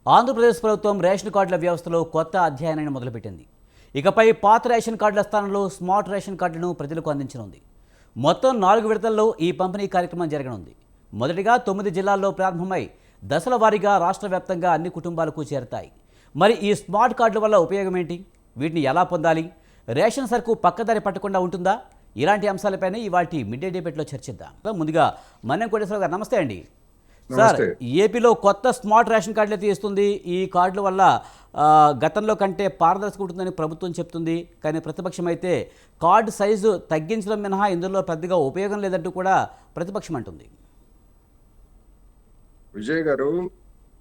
ఆంధ్రప్రదేశ్ ప్రభుత్వం రేషన్ కార్డుల వ్యవస్థలో కొత్త అధ్యయనాన్ని మొదలుపెట్టింది. ఇకపై పాత రేషన్ కార్డుల స్థానంలో స్మార్ట్ రేషన్ కార్డులను ప్రజలకు అందించనుంది. మొత్తం 4 విడతల్లో ఈ పంపిణీ కార్యక్రమం జరగనుంది. మొదటిగా 9 జిల్లాల్లో ప్రారంభమై దశల వారీగా రాష్ట్ర వ్యాప్తంగా అన్ని కుటుంబాలకు చేరతాయి. మరి ఈ స్మార్ట్ కార్డుల వల్ల ఉపయోగం ఏంటి? వీటిని ఎలా పొందాలి? రేషన్ సరుకు పక్కదారి పట్టకుండా ఉంటుందా? ఇలాంటి అంశాలపైన ఇవాల్టి మిడ్ డే డిబేట్లో చర్చిద్దాం. ముందుగా మన్యం కోటేశ్వరరావు గారు, నమస్తే అండి. సార్, నమస్తే. ఏపీలో కొత్త స్మార్ట్ రేషన్ కార్డులు అయితే ఇస్తుంది. ఈ కార్డుల వల్ల గతంలో కంటే పారదర్శకత ఉంటుందని ప్రభుత్వం చెప్తుంది. కానీ ప్రతిపక్షం అయితే కార్డు సైజు తగ్గించడం మినహా ఇందులో పెద్దగా ఉపయోగం లేదంటూ కూడా ప్రతిపక్షం అంటుంది. విజయ్ గారు,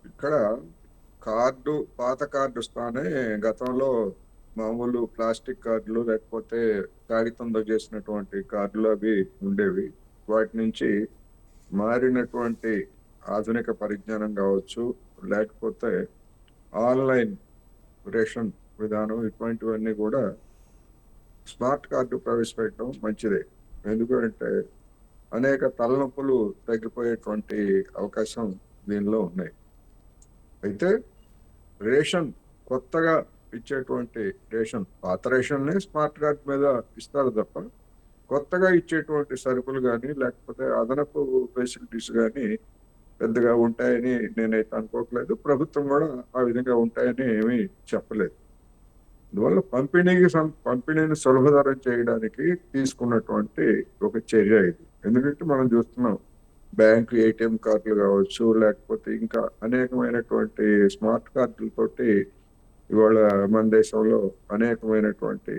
ఇక్కడ పాత కార్డు స్థానే గతంలో మామూలు ప్లాస్టిక్ కార్డులు లేకపోతే కాగితంతో చేసినటువంటి కార్డులు అవి ఉండేవి. వాటి నుంచి మారినటువంటి ఆధునిక పరిజ్ఞానం కావచ్చు, లేకపోతే ఆన్లైన్ రేషన్ విధానం, ఇటువంటివన్నీ కూడా స్మార్ట్ కార్డు ప్రవేశపెట్టడం మంచిదే. ఎందుకంటే అనేక తలనొప్పులు తగ్గిపోయేటువంటి అవకాశం దీనిలో ఉన్నాయి. అయితే రేషన్ కొత్తగా ఇచ్చేటువంటి రేషన్, పాత రేషన్నే స్మార్ట్ కార్డ్ మీద ఇస్తారు తప్ప కొత్తగా ఇచ్చేటువంటి సరుకులు కానీ లేకపోతే అదనపు ఫెసిలిటీస్ కానీ పెద్దగా ఉంటాయని నేనైతే అనుకోవట్లేదు. ప్రభుత్వం కూడా ఆ విధంగా ఉంటాయని ఏమీ చెప్పలేదు. అందువల్ల పంపిణీని సులభతరం చేయడానికి తీసుకున్నటువంటి ఒక చర్య ఇది. ఎందుకంటే మనం చూస్తున్నాం, బ్యాంకు ఏటీఎం కార్డులు కావచ్చు, లేకపోతే ఇంకా అనేకమైనటువంటి స్మార్ట్ కార్డులతోటి ఇవాళ మన దేశంలో అనేకమైనటువంటి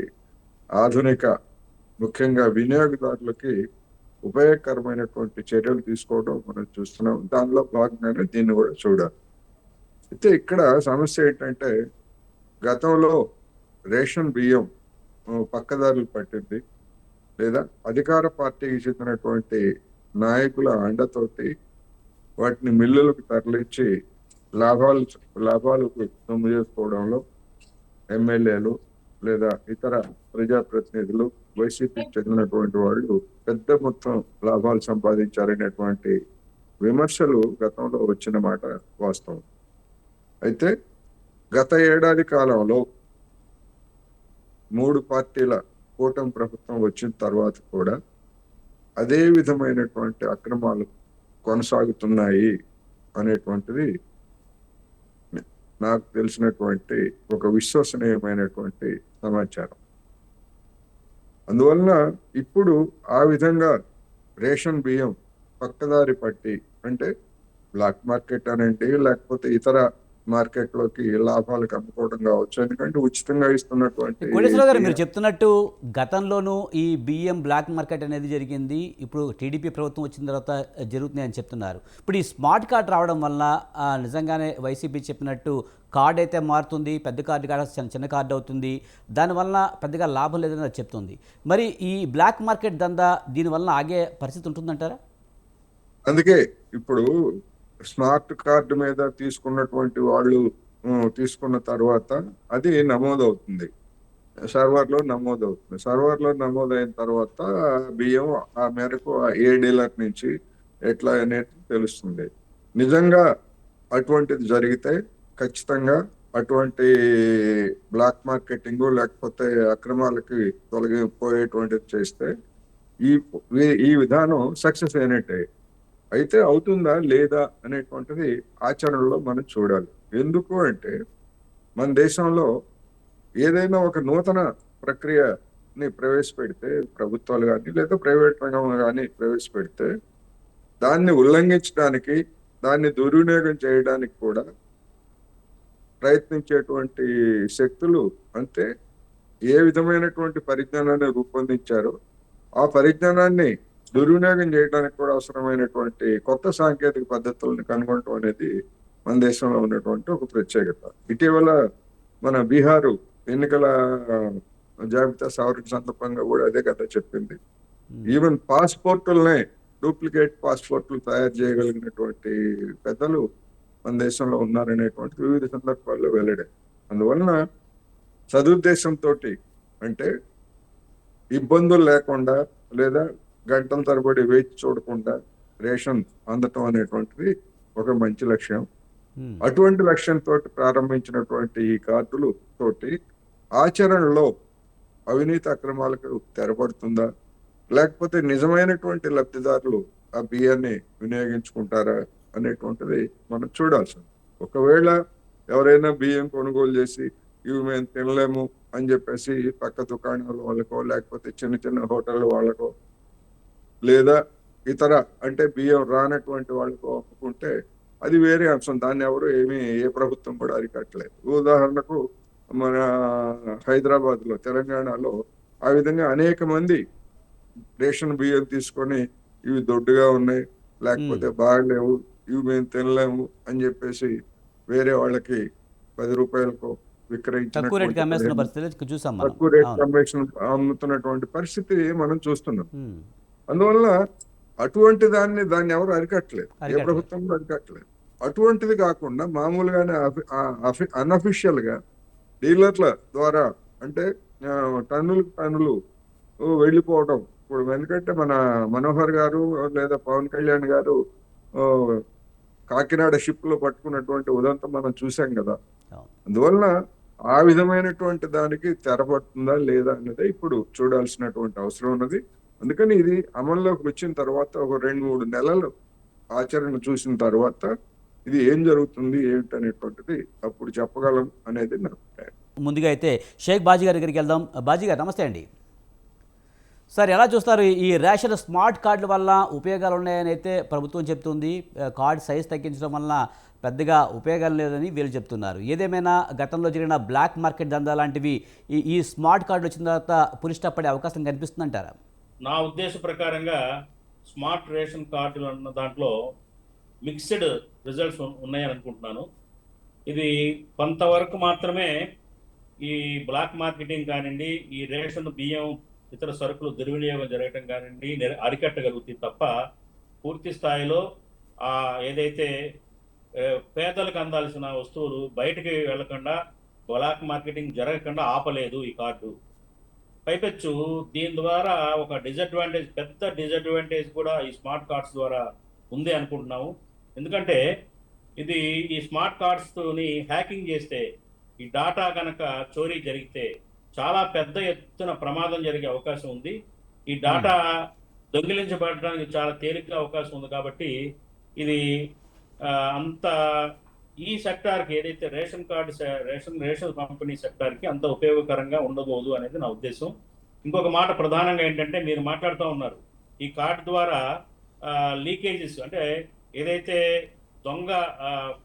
ఆధునిక, ముఖ్యంగా వినియోగదారులకి ఉపయోగకరమైనటువంటి చర్యలు తీసుకోవడం మనం చూస్తున్నాం. దానిలో భాగంగానే దీన్ని కూడా చూడాలి. అయితే ఇక్కడ సమస్య ఏంటంటే, గతంలో రేషన్ బియ్యం పక్కదారులు పట్టింది, లేదా అధికార పార్టీకి చెందినటువంటి నాయకుల అండతోటి వాటిని మిల్లులకు తరలించి లాభాలకు సొమ్ము చేసుకోవడంలో ఎమ్మెల్యేలు లేదా ఇతర ప్రజాప్రతినిధులు, వైసీపీకి చెందినటువంటి వాళ్ళు పెద్ద మొత్తం లాభాలు సంపాదించారనేటువంటి విమర్శలు గతంలో వచ్చిన మాట వాస్తవం. అయితే గత ఏడాది కాలంలో 3 పార్టీల కూటమి ప్రభుత్వం వచ్చిన తర్వాత కూడా అదే విధమైనటువంటి అక్రమాలు కొనసాగుతున్నాయి అనేటువంటిది నాకు తెలిసినటువంటి ఒక విశ్వసనీయమైనటువంటి సమాచారం. అందువలన ఇప్పుడు ఆ విధంగా రేషన్ బియ్యం పక్కదారి పట్టి, అంటే బ్లాక్ మార్కెట్ అనండి, లేకపోతే ఇతర మార్కెట్లోకి లాభాలకు అమ్ముకోవడం కావచ్చు, ఎందుకంటే ఉచితంగా ఇస్తున్నటువంటి కోటేశ్వరరావు గారు, మీరు చెప్తున్నట్టు గతంలోనూ ఈ బియ్యం బ్లాక్ మార్కెట్ అనేది జరిగింది. ఇప్పుడు టీడీపీ ప్రభుత్వం వచ్చిన తర్వాత జరుగుతుంది అని చెప్తున్నారు. ఇప్పుడు ఈ స్మార్ట్ కార్డ్ రావడం వల్ల నిజంగానే వైసీపీ చెప్పినట్టు కార్డ్ అయితే మారుతుంది, పెద్ద కార్డు కాడ చిన్న కార్డు అవుతుంది, దానివల్ల పెద్దగా లాభం లేదని అది చెప్తుంది. మరి ఈ బ్లాక్ మార్కెట్ దందా దీనివల్ల ఆగే పరిస్థితి ఉంటుందంటారా? అందుకే ఇప్పుడు స్మార్ట్ కార్డు మీద తీసుకున్నటువంటి వాళ్ళు తీసుకున్న తర్వాత అది నమోదవుతుంది, సర్వర్లో నమోదైన తర్వాత బియ్యం ఆ మేరకు ఏ డీలర్ నుంచి ఎట్లా అనేది తెలుస్తుంది. నిజంగా అటువంటిది జరిగితే ఖచ్చితంగా అటువంటి బ్లాక్ మార్కెటింగ్ లేకపోతే అక్రమాలకి తొలగిపోయేటువంటిది చేస్తే ఈ ఈ విధానం సక్సెస్ అయినట్టే. అయితే అవుతుందా లేదా అనేటువంటిది ఆచరణలో మనం చూడాలి. ఎందుకు అంటే, మన దేశంలో ఏదైనా ఒక నూతన ప్రక్రియని ప్రవేశపెడితే, ప్రభుత్వాలు కానీ లేదా ప్రైవేట్ రంగం కానీ ప్రవేశపెడితే, దాన్ని ఉల్లంఘించడానికి, దాన్ని దుర్వినియోగం చేయడానికి కూడా ప్రయత్నించేటువంటి శక్తులు, అంటే ఏ విధమైనటువంటి పరిజ్ఞానాన్ని రూపొందించారో ఆ పరిజ్ఞానాన్ని దుర్వినియోగం చేయడానికి కూడా అవసరమైనటువంటి కొత్త సాంకేతిక పద్ధతులను కనుగొనడం అనేది మన దేశంలో ఉన్నటువంటి ఒక ప్రత్యేకత. ఇటీవల మన బీహారు ఎన్నికల జాబితా సవరణ సందర్భంగా కూడా అదే కథ చెప్పింది. ఈవెన్ పాస్పోర్టులనే డూప్లికేట్ పాస్పోర్ట్లు తయారు చేయగలిగినటువంటి పెద్దలు మన దేశంలో ఉన్నారనేటువంటి వివిధ సందర్భాల్లో వెల్లడే. అందువలన సదుద్దేశంతో, అంటే ఇబ్బందులు లేకుండా లేదా గంటల తరబడి వేచి చూడకుండా రేషన్ అందటం అనేటువంటిది ఒక మంచి లక్ష్యం. అటువంటి లక్ష్యంతో ప్రారంభించినటువంటి ఈ కార్డులు తోటి ఆచరణలో అవినీతి అక్రమాలకు తెరపడుతుందా, లేకపోతే నిజమైనటువంటి లబ్ధిదారులు ఆ బియ్యాన్ని వినియోగించుకుంటారా అనేటువంటిది మనం చూడాల్సింది. ఒకవేళ ఎవరైనా బియ్యం కొనుగోలు చేసి ఇవి మేము తినలేము అని చెప్పేసి పక్క దుకాణాల వాళ్ళకో లేకపోతే చిన్న చిన్న హోటల్ వాళ్ళకో లేదా ఇతర అంటే బియ్యం రానటువంటి వాళ్ళకో అమ్ముకుంటే అది వేరే అంశం. దాన్ని ఎవరు ఏ ప్రభుత్వం కూడా అరికట్టలేదు. ఉదాహరణకు మన హైదరాబాద్ లో, తెలంగాణలో ఆ విధంగా అనేక మంది రేషన్ బియ్యం తీసుకొని ఇవి దొడ్డుగా ఉన్నాయి, లేకపోతే బాగలేవు, ఇవి మేము తినలేము అని చెప్పేసి వేరే వాళ్ళకి 10 రూపాయలకు తక్కువ రేటుకి విక్రయించినటువంటి అమ్మేస్తున్న పరిస్థితి చూసాం మనం. తక్కువ రేట్ అవును. అమ్ముతున్నటువంటి పరిస్థితి మనం చూస్తున్నాం. ఉమ్. అందువల్ల అటువంటి దాన్ని ఎవరు అరికట్టలేదు, ఏ అరికట్టలేదు. ప్రభుత్వం కూడా అరికట్టలేదు. అటువంటిది కాకుండా మామూలుగానే అన్అఫిషియల్ గా డీలర్ల ద్వారా అంటే టన్నులు వెళ్ళిపోవడం. ఇప్పుడు ఎందుకంటే మన మనోహర్ గారు లేదా పవన్ కళ్యాణ్ గారు ఆ, కాకినాడ షిప్ లో పట్టుకున్నటువంటి ఉదంతం మనం చూసాం కదా. అవును. అందువలన ఆ విధమైనటువంటి దానికి తెరపడుతుందా లేదా అనేది ఇప్పుడు చూడాల్సినటువంటి అవసరం ఉన్నది. అందుకని ఇది అమల్లోకి వచ్చిన తర్వాత ఒక 2-3 నెలలు ఆచరణ చూసిన తర్వాత ఇది ఏం జరుగుతుంది ఏమిటనేటువంటిది అప్పుడు చెప్పగలం అనేది నా అభిప్రాయం. ముందుగా అయితే షేక్ బాజీ గారి దగ్గరికి వెళ్దాం. బాజీ గారు నమస్తే అండి. సార్, ఎలా చూస్తారు ఈ రేషన్ స్మార్ట్ కార్డుల వల్ల ఉపయోగాలు ఉన్నాయని అయితే ప్రభుత్వం చెప్తుంది. కార్డ్ సైజ్ తగ్గించడం వలన పెద్దగా ఉపయోగాలు లేదని వీళ్ళు చెప్తున్నారు. ఏదేమైనా గతంలో జరిగిన బ్లాక్ మార్కెట్ దందా లాంటివి ఈ స్మార్ట్ కార్డు వచ్చిన తర్వాత పులిస్టాప్ పడే అవకాశం కనిపిస్తుందంటారా? నా ఉద్దేశ ప్రకారంగా స్మార్ట్ రేషన్ కార్డులు అన్న దాంట్లో మిక్స్డ్ రిజల్ట్స్ ఉన్నాయని అనుకుంటున్నాను. ఇది కొంతవరకు మాత్రమే ఈ బ్లాక్ మార్కెటింగ్ కానివ్వండి, ఈ రేషన్ బియ్యం ఇతర సరుకులు దుర్వినియోగం జరగటం కానివ్వండి అరికట్టగలుగుతుంది తప్ప పూర్తి స్థాయిలో ఏదైతే పేదలకు అందాల్సిన వస్తువులు బయటకి వెళ్లకుండా బ్లాక్ మార్కెటింగ్ జరగకుండా ఆపలేదు ఈ కార్డు. పైపెచ్చు దీని ద్వారా ఒక పెద్ద డిసడ్వాంటేజ్ కూడా ఈ స్మార్ట్ కార్డ్స్ ద్వారా ఉంది అనుకుంటున్నాము. ఎందుకంటే ఇది ఈ స్మార్ట్ కార్డ్స్తోని హ్యాకింగ్ చేస్తే, ఈ డాటా కనుక చోరీ జరిగితే చాలా పెద్ద ఎత్తున ప్రమాదం జరిగే అవకాశం ఉంది. ఈ డాటా దొంగిలించబడడానికి చాలా తేలిగ్గా అవకాశం ఉంది. కాబట్టి ఇది అంత ఈ సెక్టార్కి ఏదైతే రేషన్ కార్డు రేషన్ పంపిణీ సెక్టార్కి అంత ఉపయోగకరంగా ఉండబోదు అనేది నా ఉద్దేశం. ఇంకొక మాట ప్రధానంగా ఏంటంటే, మీరు మాట్లాడుతూ ఉన్నారు ఈ కార్డు ద్వారా లీకేజెస్, అంటే ఏదైతే దొంగ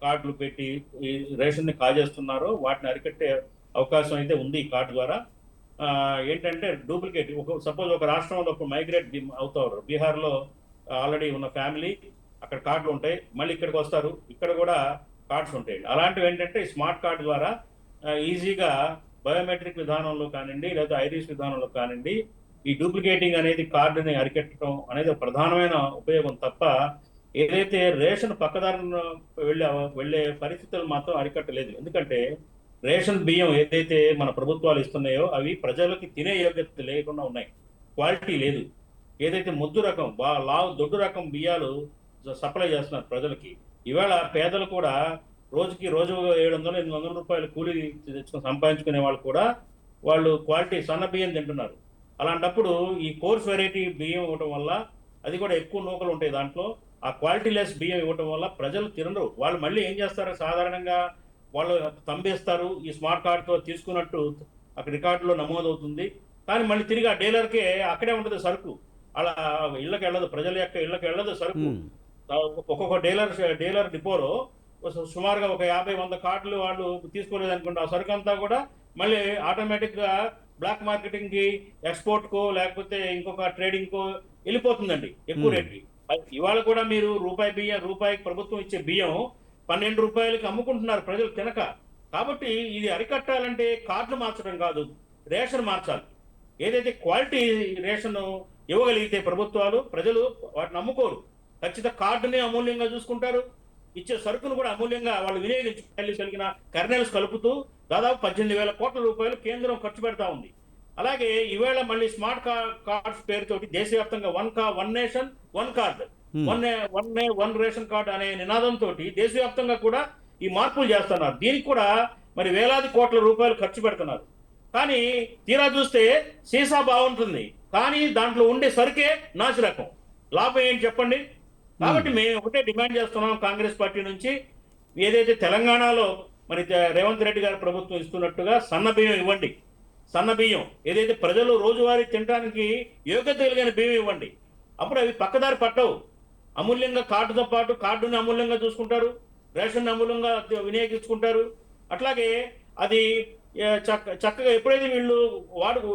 కార్డులు పెట్టి ఈ రేషన్ని కాజేస్తున్నారో వాటిని అరికట్టే అవకాశం అయితే ఉంది ఈ కార్డు ద్వారా. ఏంటంటే డూప్లికేట్, సపోజ్ ఒక రాష్ట్రంలో ఒక మైగ్రేట్ అవుతారు, బీహార్లో ఆల్రెడీ ఉన్న ఫ్యామిలీ, అక్కడ కార్డులు ఉంటాయి, మళ్ళీ ఇక్కడికి వస్తారు, ఇక్కడ కూడా కార్డ్స్ ఉంటాయి. అలాంటివి ఏంటంటే స్మార్ట్ కార్డు ద్వారా ఈజీగా బయోమెట్రిక్ విధానంలో కానివ్వండి లేదా ఐరిస్ విధానంలో కానివ్వండి ఈ డూప్లికేటింగ్ అనేది కార్డుని అరికట్టడం అనేది ప్రధానమైన ఉపయోగం తప్ప ఏదైతే రేషన్ పక్కదారిన వెళ్ళే పరిస్థితులు మాత్రం అరికట్టలేదు. ఎందుకంటే రేషన్ బియ్యం ఏదైతే మన ప్రభుత్వాలు ఇస్తున్నాయో అవి ప్రజలకి తినే యోగ్యత లేకుండా ఉన్నాయి, క్వాలిటీ లేదు. ఏదైతే ముద్దు రకం దొడ్డు రకం బియ్యాలు సప్లై చేస్తున్నారు ప్రజలకి, ఇవాళ పేదలు కూడా రోజు 700-800 రూపాయలు కూలీ తెచ్చుకొని సంపాదించుకునే వాళ్ళు కూడా వాళ్ళు క్వాలిటీ సన్న బియ్యం తింటున్నారు. అలాంటప్పుడు ఈ కోర్స్ వెరైటీ బియ్యం ఇవ్వటం వల్ల, అది కూడా ఎక్కువ నూకలు ఉంటాయి దాంట్లో, ఆ క్వాలిటీ లెస్ బియ్యం ఇవ్వటం వల్ల ప్రజలు తినరు. వాళ్ళు మళ్ళీ ఏం చేస్తారు, సాధారణంగా వాళ్ళు తంబేస్తారు, ఈ స్మార్ట్ కార్డుతో తీసుకున్నట్టు అక్కడ రికార్డులో నమోదవుతుంది, కానీ మళ్ళీ తిరిగి ఆ డీలర్కే అక్కడే ఉంటుంది సరుకు, అలా ఇళ్ళకి వెళ్ళదు, ప్రజల యొక్క ఇళ్ళకి వెళ్ళదు సరుకు. ఒక్కొక్క డీలర్ డిపోలో సుమారుగా ఒక 50-100 కార్డులు వాళ్ళు తీసుకోలేదు అనుకుంటే ఆ సరుకు అంతా కూడా మళ్ళీ ఆటోమేటిక్ గా బ్లాక్ మార్కెటింగ్ కి, ఎక్స్పోర్ట్ కో లేకపోతే ఇంకొక ట్రేడింగ్ కో వెళ్ళిపోతుందండి ఎక్కువ రేట్కి. ఇవాళ కూడా మీరు రూపాయికి ప్రభుత్వం ఇచ్చే బియ్యం 12 రూపాయలకి అమ్ముకుంటున్నారు ప్రజలు తినక. కాబట్టి ఇది అరికట్టాలంటే కార్డులు మార్చడం కాదు, రేషన్ మార్చాలి. ఏదైతే క్వాలిటీ రేషన్ ఇవ్వగలిగితే ప్రభుత్వాలు, ప్రజలు వాటిని అమ్ముకోరు, ఖచ్చితంగా కార్డుని అమూల్యంగా చూసుకుంటారు, ఇచ్చే సరుకును కూడా అమూల్యంగా వాళ్ళు వినియోగించుకలిగిన కర్నెల్స్ కలుపుతూ దాదాపు 18,000 కోట్ల రూపాయలు కేంద్రం ఖర్చు పెడతా ఉంది. అలాగే ఈవేళ మళ్ళీ స్మార్ట్ కార్డ్స్ పేరుతోటి దేశవ్యాప్తంగా one nation one card, one ration card అనే నినాదంతో దేశవ్యాప్తంగా కూడా ఈ మార్పులు చేస్తున్నారు. దీనికి కూడా మరి వేలాది కోట్ల రూపాయలు ఖర్చు పెడుతున్నారు. కానీ తీరా చూస్తే సీసా బాగుంటుంది, కానీ దాంట్లో ఉండే సరుకే నాసి రకం. లాభం ఏంటి చెప్పండి? కాబట్టి మేము ఒకటే డిమాండ్ చేస్తున్నాం కాంగ్రెస్ పార్టీ నుంచి, ఏదైతే తెలంగాణలో మరి రేవంత్ రెడ్డి గారి ప్రభుత్వం ఇస్తున్నట్టుగా సన్న బియ్యం ఇవ్వండి. సన్న బియ్యం ఏదైతే ప్రజలు రోజువారీ తినడానికి యోగ్యత కలిగిన బియ్యం ఇవ్వండి. అప్పుడు అవి పక్కదారి పట్టవు. అమూల్యంగా కార్డుతో పాటు కార్డుని అమూల్యంగా చూసుకుంటారు, రేషన్ అమూల్యంగా వినియోగించుకుంటారు. అట్లాగే అది చక్కగా ఎప్పుడైతే వీళ్ళు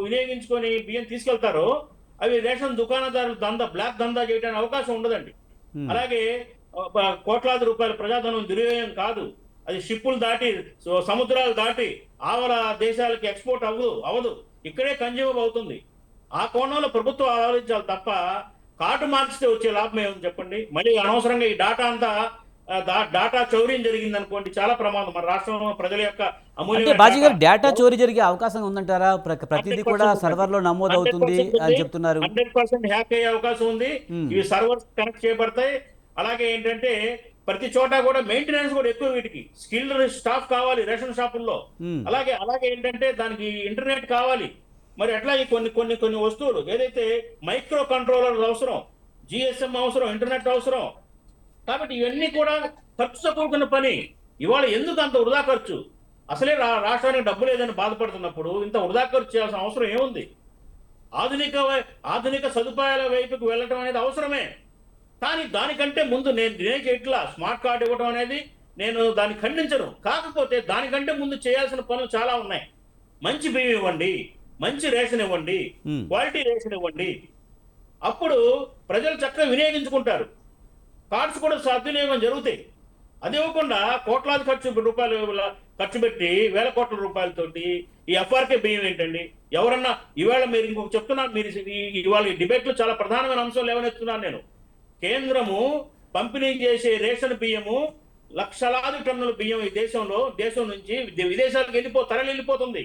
వినియోగించుకొని బియ్యం తీసుకెళ్తారో అవి రేషన్ దుకాణదారులు బ్లాక్ దందా చేయడానికి అవకాశం ఉండదండి. అలాగే కోట్లాది రూపాయల ప్రజాధనం దుర్వ్యయం కాదు. అది షిప్పులు దాటి సముద్రాలు దాటి ఆవల దేశాలకి ఎక్స్పోర్ట్ అవ్వదు, ఇక్కడే కన్జ్యూమ్ అవుతుంది. ఆ కోణంలో ప్రభుత్వం ఆలోచించాలి తప్ప కార్డు మార్చితే వచ్చే లాభం ఏముంది చెప్పండి? మళ్ళీ అనవసరంగా ఈ డాటా అంతా డాటా చౌర్యం జరిగింది అనుకోండి, చాలా ప్రమాదం. మన రాష్ట్రంలో ప్రజల యొక్క అంటే బాజీ గారు డేటా చోరీ జరిగే అవకాశం ఉందంటారా? ప్రతిదీ కూడా సర్వర్ లో నమోదు అవుతుంది అని చెప్తున్నారు. 100% హ్యాక్ అయ్యే అవకాశం ఉంది. ఇవి సర్వర్స్ కనెక్ట్ చేయబడతాయి. అలాగే ఏంటంటే ప్రతి చోట కూడా మెయింటెనెన్స్ కూడా ఎక్కువ, వీటికి స్కిల్డ్ స్టాఫ్ కావాలి రేషన్ షాపుల్లో. అలాగే ఏంటంటే దానికి ఇంటర్నెట్ కావాలి. మరి అట్లాగే కొన్ని వస్తువులు ఏదైతే మైక్రో కంట్రోలర్ అవసరం, జిఎస్ఎం అవసరం, ఇంటర్నెట్ అవసరం. కాబట్టి ఇవన్నీ కూడా ఖర్చుతో కూడుకున్న పని. ఇవాళ ఎందుకు అంత వృధా ఖర్చు? అసలే రాష్ట్రానికి డబ్బు లేదని బాధపడుతున్నప్పుడు ఇంత వృధా ఖర్చు చేయాల్సిన అవసరం ఏముంది? ఆధునిక సదుపాయాల వైపుకు వెళ్ళటం అనేది అవసరమే. కానీ దానికంటే ముందు నేను ఇట్లా స్మార్ట్ కార్డు ఇవ్వడం అనేది నేను దాన్ని ఖండించను. కాకపోతే దానికంటే ముందు చేయాల్సిన పనులు చాలా ఉన్నాయి. మంచి బియ్యం ఇవ్వండి, మంచి రేషన్ ఇవ్వండి, క్వాలిటీ రేషన్ ఇవ్వండి. అప్పుడు ప్రజలు చక్కగా వినియోగించుకుంటారు. కార్డ్స్ కూడా సద్వినియోగం జరుగుతాయి. అది ఇవ్వకుండా కోట్లాది రూపాయలు ఖర్చు పెట్టి వేల కోట్ల రూపాయలతోటి ఈ ఎఫ్ఆర్కే బియ్యం ఏంటండి? ఎవరన్నా ఇవాళ మీరు ఇంకొక చెప్తున్నారు, మీరు ఇవాళ ఈ డిబేట్లో చాలా ప్రధానమైన అంశాలు లేవనెత్తున్నాను నేను. కేంద్రము పంపిణీ చేసే రేషన్ బియ్యము లక్షలాది టన్నుల బియ్యం ఈ దేశం నుంచి విదేశాలకు తరలిపోతుంది.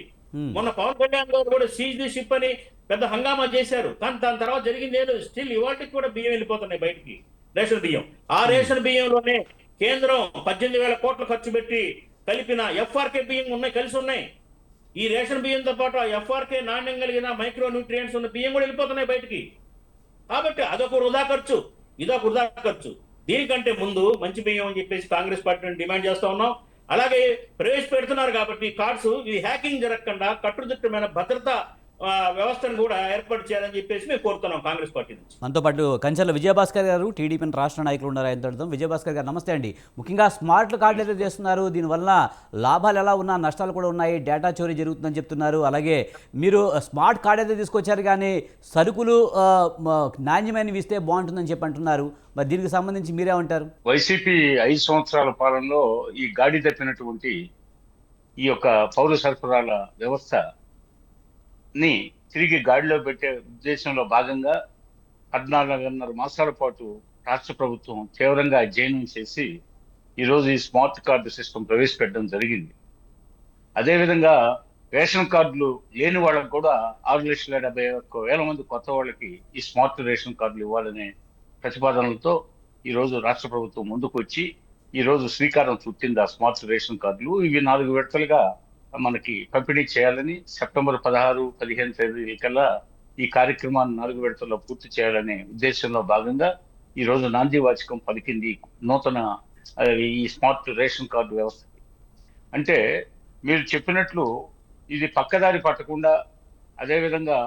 మొన్న పవన్ కళ్యాణ్ గారు కూడా సీజ్ ది షిప్ అని పెద్ద హంగామా చేశారు. కానీ దాని తర్వాత జరిగింది ఏదో స్టిల్ ఇవాటికి కూడా బియ్యం వెళ్ళిపోతున్నాయి బయటికి, రేషన్ బియ్యం. ఆ రేషన్ బియ్యంలోనే కేంద్రం 18,000 కోట్లు ఖర్చు పెట్టి కలిపిన ఎఫ్ఆర్కే బియ్యం కలిసి ఉన్నాయి. ఈ రేషన్ బియ్యంతో పాటు ఆ ఎఫ్ఆర్కే నాణ్యం కలిగిన మైక్రో న్యూట్రియంట్స్ ఉన్న బియ్యం కూడా వెళ్ళిపోతున్నాయి బయటికి. కాబట్టి అదొక వృధా ఖర్చు, ఇదొక వృధా ఖర్చు. దీనికంటే ముందు మంచి బియ్యం అని చెప్పేసి కాంగ్రెస్ పార్టీని డిమాండ్ చేస్తా ఉన్నాం. అలాగే ప్రవేశపెడుతున్నారు కాబట్టి కార్డ్స్ ఇది హ్యాకింగ్ జరగకుండా కట్టుదిట్టమైన భద్రతా వ్యవస్థను కూడా ఏర్పాటు చేయాలని చెప్పేసి మేము కోరుతున్నాం కాంగ్రెస్ పార్టీ నుంచి. మనతో పాటు కంచెల విజయభాస్కర్ గారు, టీడీపీ రాష్ట్ర నాయకులు ఉన్నారు. ఆయన తోడదాం. విజయభాస్కర్ గారు నమస్తే అండి. ముఖ్యంగా స్మార్ట్ కార్డులు అయితే చేస్తున్నారు, దీనివల్ల లాభాలు ఎలా ఉన్నా నష్టాలు కూడా ఉన్నాయి, డేటా చోరీ జరుగుతుందని చెప్తున్నారు. అలాగే మీరు స్మార్ట్ కార్డు అయితే తీసుకొచ్చారు, కానీ సరుకులు నాణ్యమైనవి ఇస్తే బాగుంటుందని చెప్పి అంటున్నారు. మరి దీనికి సంబంధించి మీరేమంటారు? వైసీపీ 5 సంవత్సరాల పాలనలో ఈ గాడి తప్పినటువంటి ఈ యొక్క పౌర సరఫరాల వ్యవస్థని తిరిగి గాడిలో పెట్టే ఉద్దేశంలో భాగంగా 14.5 మాసాల పాటు రాష్ట్ర ప్రభుత్వం తీవ్రంగా అధ్యయనం చేసి ఈరోజు ఈ స్మార్ట్ కార్డు సిస్టమ్ ప్రవేశపెట్టడం జరిగింది. అదేవిధంగా రేషన్ కార్డులు లేని వాళ్ళకు కూడా 6,71,000 మంది కొత్త వాళ్ళకి ఈ స్మార్ట్ రేషన్ కార్డులు ఇవ్వాలనే ప్రతిపాదనలతో ఈరోజు రాష్ట్ర ప్రభుత్వం ముందుకు వచ్చి ఈరోజు శ్రీకారం చుట్టింది ఆ స్మార్ట్ రేషన్ కార్డులు. ఇవి 4 విడతలుగా మనకి పంపిణీ చేయాలని, సెప్టెంబర్ 16, 15 తేదీ కల్లా ఈ కార్యక్రమాన్ని 4 విడతల్లో పూర్తి చేయాలనే ఉద్దేశంలో భాగంగా ఈరోజు నాంది వాచకం పలికింది నూతన ఈ స్మార్ట్ రేషన్ కార్డు వ్యవస్థకి. అంటే మీరు చెప్పినట్లు ఇది పక్కదారి పట్టకుండా, అదేవిధంగా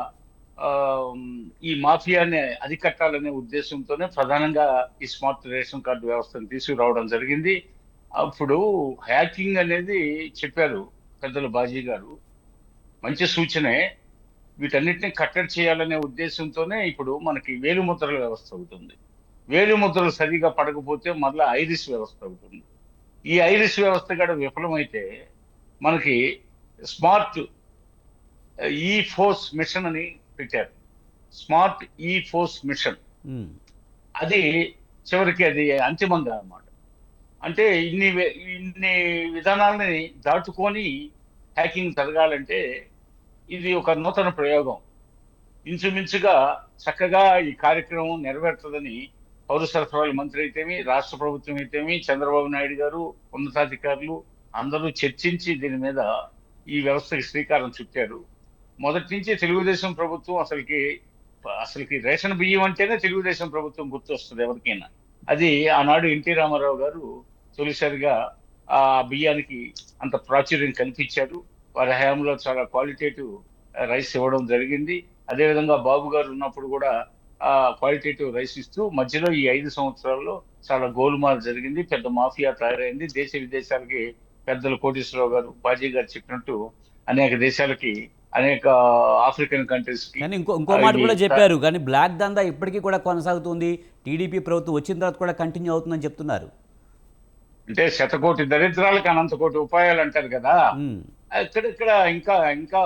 ఈ మాఫియాని అరికట్టాలనే ఉద్దేశంతోనే ప్రధానంగా ఈ స్మార్ట్ రేషన్ కార్డు వ్యవస్థను తీసుకురావడం జరిగింది. అప్పుడు హ్యాకింగ్ అనేది చెప్పారు పెద్దలు బాజీ గారు, మంచి సూచనే. వీటన్నిటిని కట్టడి చేయాలనే ఉద్దేశంతోనే ఇప్పుడు మనకి వేలిముద్రల వ్యవస్థ అవుతుంది. వేలిముద్రలు సరిగా పడకపోతే మళ్ళీ ఐరిస్ వ్యవస్థ అవుతుంది. ఈ ఐరిస్ వ్యవస్థ కూడా విఫలమైతే మనకి స్మార్ట్ ఈ ఫోర్స్ మిషన్ అని పెట్టారు, స్మార్ట్ ఈ ఫోర్స్ మిషన్. అది చివరికి అది అంతిమంగా అన్నమాట. అంటే ఇన్ని విధానాలని దాటుకొని హ్యాకింగ్ జరగాలంటే ఇది ఒక నూతన ప్రయోగం. ఇంచుమించుగా చక్కగా ఈ కార్యక్రమం నెరవేరుతుందని పౌర సరఫరాల మంత్రి అయితేమి, రాష్ట్ర ప్రభుత్వం అయితేమి, చంద్రబాబు నాయుడు గారు, ఉన్నతాధికారులు అందరూ చర్చించి దీని మీద ఈ వ్యవస్థకి శ్రీకారం చుట్టారు. మొదటి నుంచి తెలుగుదేశం ప్రభుత్వం అసలుకి రేషన్ బియ్యం అంటేనే తెలుగుదేశం ప్రభుత్వం గుర్తొస్తుంది ఎవరికైనా. అది ఆనాడు ఎన్టీ రామారావు గారు తొలిసారిగా ఆ బియ్యానికి అంత ప్రాచుర్యం కల్పించారు. వారి హయాంలో చాలా క్వాలిటేటివ్ రైస్ ఇవ్వడం జరిగింది. అదేవిధంగా బాబు గారు ఉన్నప్పుడు కూడా ఆ క్వాలిటేటివ్ రైస్ ఇస్తూ మధ్యలో ఈ 5 సంవత్సరాల్లో చాలా గోలుమాల్ జరిగింది. పెద్ద మాఫియా తయారైంది. దేశ విదేశాలకి పెద్దలు కోటేశ్వరరావు గారు, బాజీ గారు చెప్పినట్టు అనేక దేశాలకి, అనేక ఆఫ్రికన్ కంట్రీస్ కి కానీ ఇంకో మాట కూడా చెప్పారు, కానీ బ్లాక్ దందా ఇప్పటికీ కూడా కొనసాగుతుంది, టీడీపీ ప్రభుత్వం వచ్చిన తర్వాత కూడా కంటిన్యూ అవుతుందని చెప్తున్నారు. అంటే శతకోటి దరిద్రాలకు అనంత కోటి ఉపాయాలు అంటారు కదా. ఉమ్. ఇక్కడ ఇంకా ఇంకా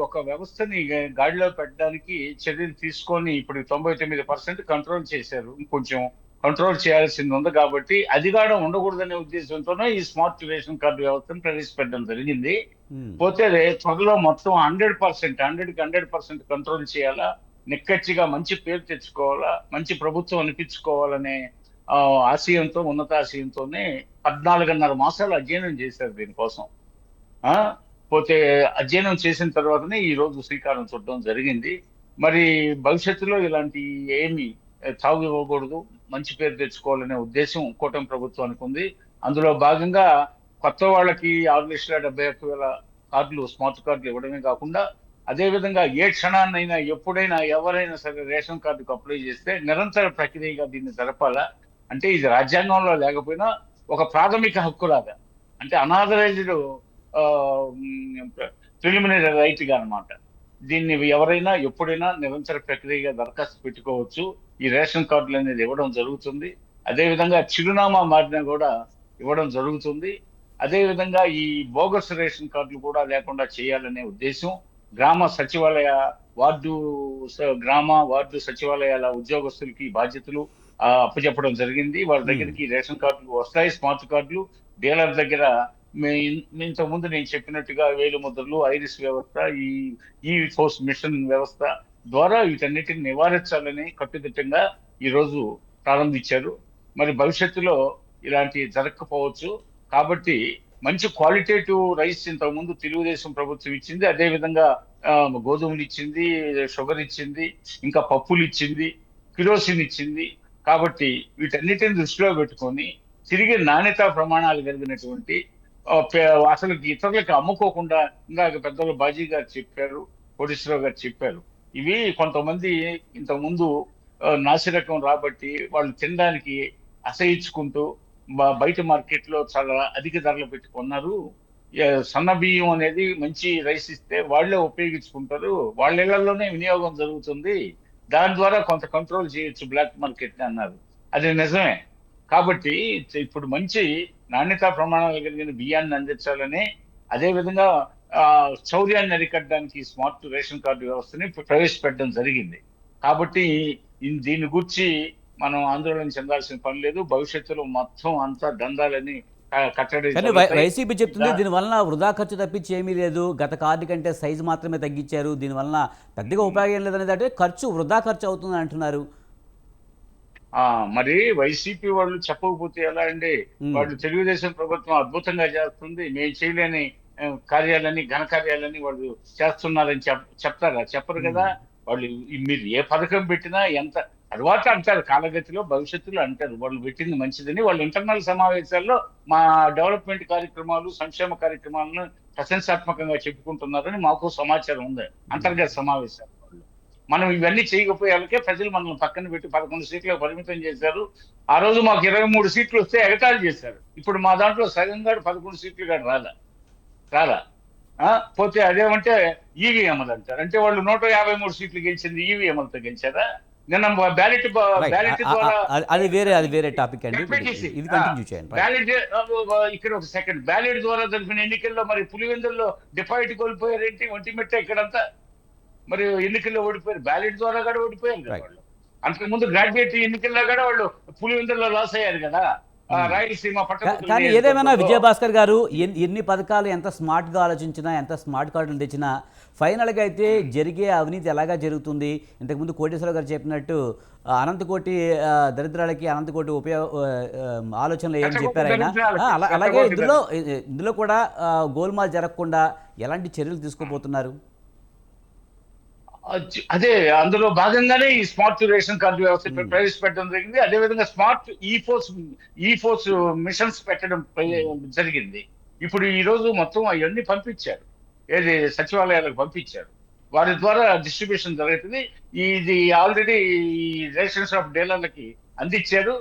ఒక వ్యవస్థని గాడిలో పెట్టడానికి చర్యలు తీసుకొని ఇప్పుడు 99% కంట్రోల్ చేశారు. ఇంకొంచెం కంట్రోల్ చేయాల్సింది ఉంది కాబట్టి అధికారం ఉండకూడదనే ఉద్దేశంతోనే ఈ స్మార్ట్ రేషన్ కార్డు వ్యవస్థను ప్రవేశపెట్టడం జరిగింది. ఉమ్. పోతే త్వరలో మొత్తం 100% కంట్రోల్ చేయాలా, నిక్కచ్చిగా మంచి పేరు తెచ్చుకోవాలా, మంచి ప్రభుత్వం అనిపించుకోవాలనే ఆశయంతో, ఉన్నతాశయంతోనే 14.5 మాసాలు అధ్యయనం చేశారు దీనికోసం. ఆ పోతే అధ్యయనం చేసిన తర్వాతనే ఈ రోజు శ్రీకారం చుట్టడం జరిగింది. మరి భవిష్యత్తులో ఇలాంటి ఏమి తావు ఇవ్వకూడదు, మంచి పేరు తెచ్చుకోవాలనే ఉద్దేశం కూటమి ప్రభుత్వానికి ఉంది. అందులో భాగంగా కొత్త వాళ్ళకి 6,71,000 కార్డులు, స్మార్ట్ కార్డులు ఇవ్వడమే కాకుండా అదే విధంగా ఏ క్షణాన్నైనా ఎప్పుడైనా ఎవరైనా సరే రేషన్ కార్డుకు అప్లై చేస్తే నిరంతర ప్రక్రియగా దీన్ని జరపాలా. అంటే ఇది రాజ్యాంగంలో లేకపోయినా ఒక ప్రాథమిక హక్కులాగా, అంటే అనాథరైజ్డ్ ప్రిలిమినరీ రైట్ గా అన్నమాట. దీన్ని ఎవరైనా ఎప్పుడైనా నిరంతర ప్రక్రియగా దరఖాస్తు పెట్టుకోవచ్చు. ఈ రేషన్ కార్డులు అనేది ఇవ్వడం జరుగుతుంది. అదేవిధంగా చిరునామా మారినా కూడా ఇవ్వడం జరుగుతుంది. అదేవిధంగా ఈ బోగస్ రేషన్ కార్డులు కూడా లేకుండా చేయాలనే ఉద్దేశం గ్రామ వార్డు సచివాలయాల ఉద్యోగస్తులకి బాధ్యతలు అప్పచెప్పడం జరిగింది. వాళ్ళ దగ్గరికి రేషన్ కార్డులు వస్తాయి, స్మార్ట్ కార్డులు. డీలర్ దగ్గర ఇంతకుముందు నేను చెప్పినట్టుగా వేలు ముద్రలు, ఐరిస్ వ్యవస్థ, ఈ పోస్ట్ మిషన్ వ్యవస్థ ద్వారా వీటన్నిటిని నివారించాలని కట్టుదిట్టంగా ఈ రోజు ప్రారంభించారు. మరి భవిష్యత్తులో ఇలాంటి జరగకపోవచ్చు. కాబట్టి మంచి క్వాలిటేటివ్ రైస్ ఇంతకుముందు తెలుగుదేశం ప్రభుత్వం ఇచ్చింది. అదే విధంగా గోధుమలు ఇచ్చింది, షుగర్ ఇచ్చింది, ఇంకా పప్పులు ఇచ్చింది, కిరోసిన్ ఇచ్చింది. కాబట్టి వీటన్నిటిని దృష్టిలో పెట్టుకొని తిరిగి నాణ్యతా ప్రమాణాలు కలిగినటువంటి అసలు ఇతరులకు అమ్ముకోకుండా, ఇందాక పెద్దలు బాజీ గారు చెప్పారు, కోటేశ్వరరావు గారు చెప్పారు, ఇవి కొంతమంది ఇంతకుముందు నాసిరకం రాబట్టి వాళ్ళు తినడానికి అసహించుకుంటూ బయట మార్కెట్ లో చాలా అధిక ధరలు పెట్టుకున్నారు. సన్న బియ్యం అనేది మంచి రైస్ ఇస్తే వాళ్ళే ఉపయోగించుకుంటారు, వాళ్ళ ఇళ్లలోనే వినియోగం జరుగుతుంది, దాని ద్వారా కొంత కంట్రోల్ చేయొచ్చు బ్లాక్ మార్కెట్ అన్నారు. అది నిజమే. కాబట్టి ఇప్పుడు మంచి నాణ్యతా ప్రమాణాలు కలిగిన బియ్యాన్ని అందించాలని, అదేవిధంగా చౌర్యాన్ని అరికట్టడానికి స్మార్ట్ రేషన్ కార్డు వ్యవస్థని ప్రవేశపెట్టడం జరిగింది. కాబట్టి దీని గురించి మనం ఆందోళన చెందాల్సిన పని లేదు. భవిష్యత్తులో మొత్తం అంతా దందాలని కట్టడి. కానీ వైసీపీ చెప్తుంది దీనివల్ల వృధా ఖర్చు తప్పించి ఏమీ లేదు, గత కార్డు కంటే సైజు మాత్రమే తగ్గించారు, దీనివల్ల పెద్దగా ఉపయోగం లేదనేది, అంటే వృధా ఖర్చు అవుతుంది అంటున్నారు. మరి వైసీపీ వాళ్ళు చెప్పకపోతే ఎలా అండి? వాళ్ళు తెలుగుదేశం ప్రభుత్వం అద్భుతంగా చేస్తుంది, మేము చేయలేని కార్యాలని, ఘన కార్యాలని వాళ్ళు చేస్తున్నారని చెప్తారా? చెప్పరు కదా. వాళ్ళు మీరు ఏ పథకం పెట్టినా ఎంత తర్వాత అంటారు, కాలగతిలో భవిష్యత్తులో అంటారు వాళ్ళు పెట్టింది మంచిదని. వాళ్ళు ఇంటర్నల్ సమావేశాల్లో మా డెవలప్మెంట్ కార్యక్రమాలు, సంక్షేమ కార్యక్రమాలను ప్రశంసాత్మకంగా చెప్పుకుంటున్నారని మాకు సమాచారం ఉంది, అంతర్గత సమావేశాలు. మనం ఇవన్నీ చేయకపోయాకే ప్రజలు మనల్ని పక్కన పెట్టి 11 సీట్లకు పరిమితం చేశారు. ఆ రోజు మాకు 23 సీట్లు వస్తే ఎగతాళి చేశారు. ఇప్పుడు మా దాంట్లో సగం గారు 11 సీట్లు గారు రాలా. పోతే అదేమంటే ఈవీఎంలు అంటారు. అంటే వాళ్ళు 153 సీట్లు గెలిచింది ఈవీఎంలతో గెలిచారా? నిన్న బ్యాలెట్ ద్వారా అది వేరే టాపిక్ అండి, ఇది కంటిన్యూ చేయండి. బ్యాలెట్ ఇక్కడ ఒక సెకండ్, బ్యాలెట్ ద్వారా జరిపిన ఎన్నికల్లో మరి పులివెందుల్లో డిపాజిట్ కోల్పోయారేంటి? ఒంటిమిట్ట ఇక్కడంతా మరి ఎన్నికల్లో ఓడిపోయారు, బ్యాలెట్ ద్వారా కూడా ఓడిపోయారు కదా వాళ్ళు. అంతకుముందు గ్రాడ్యుయేట్ ఎన్నికల్లో కూడా వాళ్ళు పులివెందుల్లో లాస్ అయ్యారు కదా. రాయలసీమ పట్టభద్రుల కానీ ఏదేమైనా నియోజకవర్గంలో విజయభాస్కర్ గారు ఎన్ని పథకాలు ఎంత స్మార్ట్గా ఆలోచించినా ఎంత స్మార్ట్ కార్డులు తెచ్చినా ఫైనల్గా అయితే జరిగే అవినీతి ఎలాగా జరుగుతుంది. ఇంతకుముందు కోటేశ్వరరావు గారు చెప్పినట్టు అనంతకోటి దరిద్రాలకి అనంతకోటి ఆలోచనలు ఏమని చెప్పారు ఆయన. అలాగే ఇందులో కూడా గోల్మాల్ జరగకుండా ఎలాంటి చర్యలు తీసుకోబోతున్నారు? అదే అందులో భాగంగానే ఈ స్మార్ట్ రేషన్ కార్డు వ్యవస్థ ప్రవేశపెట్టడం జరిగింది. అదేవిధంగా స్మార్ట్ ఈ ఫోర్స్ మిషన్స్ పెట్టడం జరిగింది. ఇప్పుడు ఈ రోజు మొత్తం అవన్నీ పంపించారు, ఏది సచివాలయాలకు పంపించారు. వారి ద్వారా డిస్ట్రిబ్యూషన్ జరుగుతుంది. ఇది ఆల్రెడీ రేషన్ షాప్ డీలర్లకి అందించారు.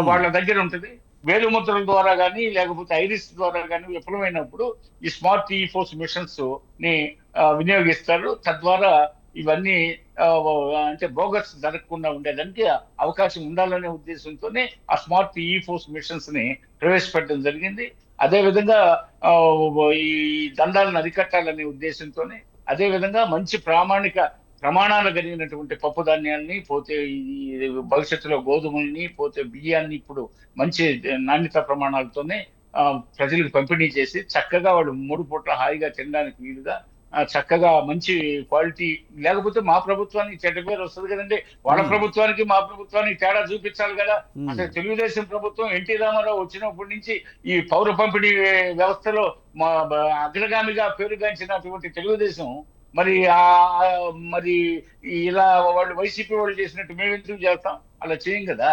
వాళ్ళ దగ్గర ఉంటుంది. వేలుముద్రల ద్వారా కానీ లేకపోతే ఐరిస్ ద్వారా కానీ విఫలమైనప్పుడు ఈ స్మార్ట్ ఈ4 మిషన్స్ ని వినియోగిస్తారు. తద్వారా ఇవన్నీ అంటే బోగస్ జరగకుండా ఉండేదానికి అవకాశం ఉండాలనే ఉద్దేశంతోనే ఆ స్మార్ట్ ఈ4 మిషన్స్ ని ప్రవేశపెట్టడం జరిగింది. అదే విధంగా ఈ దందాలను అరికట్టాలనే ఉద్దేశంతోనే, అదే విధంగా మంచి ప్రమాణాలు కలిగినటువంటి పప్పు ధాన్యాల్ని, పోతే ఈ భవిష్యత్తులో గోధుమల్ని, పోతే బియ్యాన్ని ఇప్పుడు మంచి నాణ్యత ప్రమాణాలతోనే ప్రజలకు పంపిణీ చేసి చక్కగా వాళ్ళు 3 పూట్ల హాయిగా తినడానికి వీలుగా చక్కగా మంచి క్వాలిటీ. లేకపోతే మా ప్రభుత్వానికి చెడ్డ పేరు వస్తుంది కదండి. వాళ్ళ ప్రభుత్వానికి మా ప్రభుత్వానికి తేడా చూపించాలి కదా. అసలు తెలుగుదేశం ప్రభుత్వం ఎన్టీ రామారావు వచ్చినప్పటి నుంచి ఈ పౌర పంపిణీ వ్యవస్థలో అగ్రగామిగా పేరుగాంచినటువంటి తెలుగుదేశం మరి ఇలా వాళ్ళు వైసీపీ వాళ్ళు చేసినట్టు మేము ఎందుకు చేస్తాం? అలా చేయం కదా.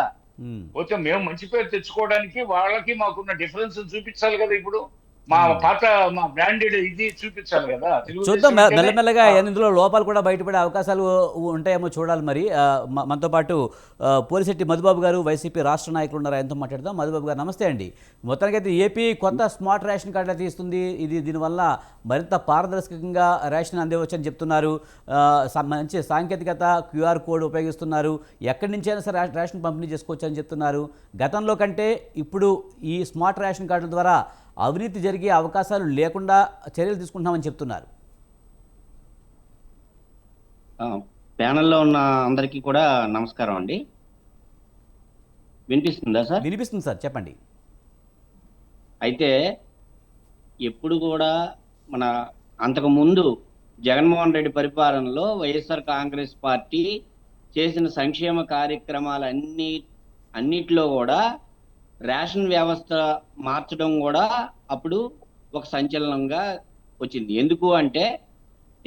పోతే మేము మంచి పేరు తెచ్చుకోవడానికి వాళ్ళకి మాకున్న డిఫరెన్స్ చూపించాలి కదా. ఇప్పుడు మా బ్రాండెడ్ ఇది చూపించాలి కదా. చూద్దాం మెల్లమెల్లగా ఇందులో లోపాలు కూడా బయటపడే అవకాశాలు ఉంటాయేమో చూడాలి. మరి మనతో పాటు పోలిశెట్టి మధుబాబు గారు వైసీపీ రాష్ట్ర నాయకులు ఉన్నారు, ఆయనతో మాట్లాడదాం. మధుబాబు గారు నమస్తే అండి. మొత్తానికైతే ఏపీ కొత్త స్మార్ట్ రేషన్ కార్డులు తీస్తుంది. దీనివల్ల మరింత పారదర్శకంగా రేషన్ అందేవచ్చని చెప్తున్నారు. మంచి సాంకేతికత, క్యూఆర్ కోడ్ ఉపయోగిస్తున్నారు. ఎక్కడి నుంచైనా సరే రేషన్ పంపిణీ చేసుకోవచ్చు అని చెప్తున్నారు. గతంలో కంటే ఇప్పుడు ఈ స్మార్ట్ రేషన్ కార్డుల ద్వారా అవినీతి జరిగే అవకాశాలు లేకుండా చర్యలు తీసుకుంటున్నామని చెప్తున్నారు. ప్యానెల్లో ఉన్న అందరికీ కూడా నమస్కారం అండి. వినిపిస్తుందా సార్? వినిపిస్తుంది సార్, చెప్పండి. అయితే ఎప్పుడు కూడా మన అంతకుముందు జగన్మోహన్ రెడ్డి పరిపాలనలో వైఎస్ఆర్ కాంగ్రెస్ పార్టీ చేసిన సంక్షేమ కార్యక్రమాలన్నిటిలో కూడా రేషన్ వ్యవస్థ మార్చడం కూడా అప్పుడు ఒక సంచలనంగా వచ్చింది. ఎందుకు అంటే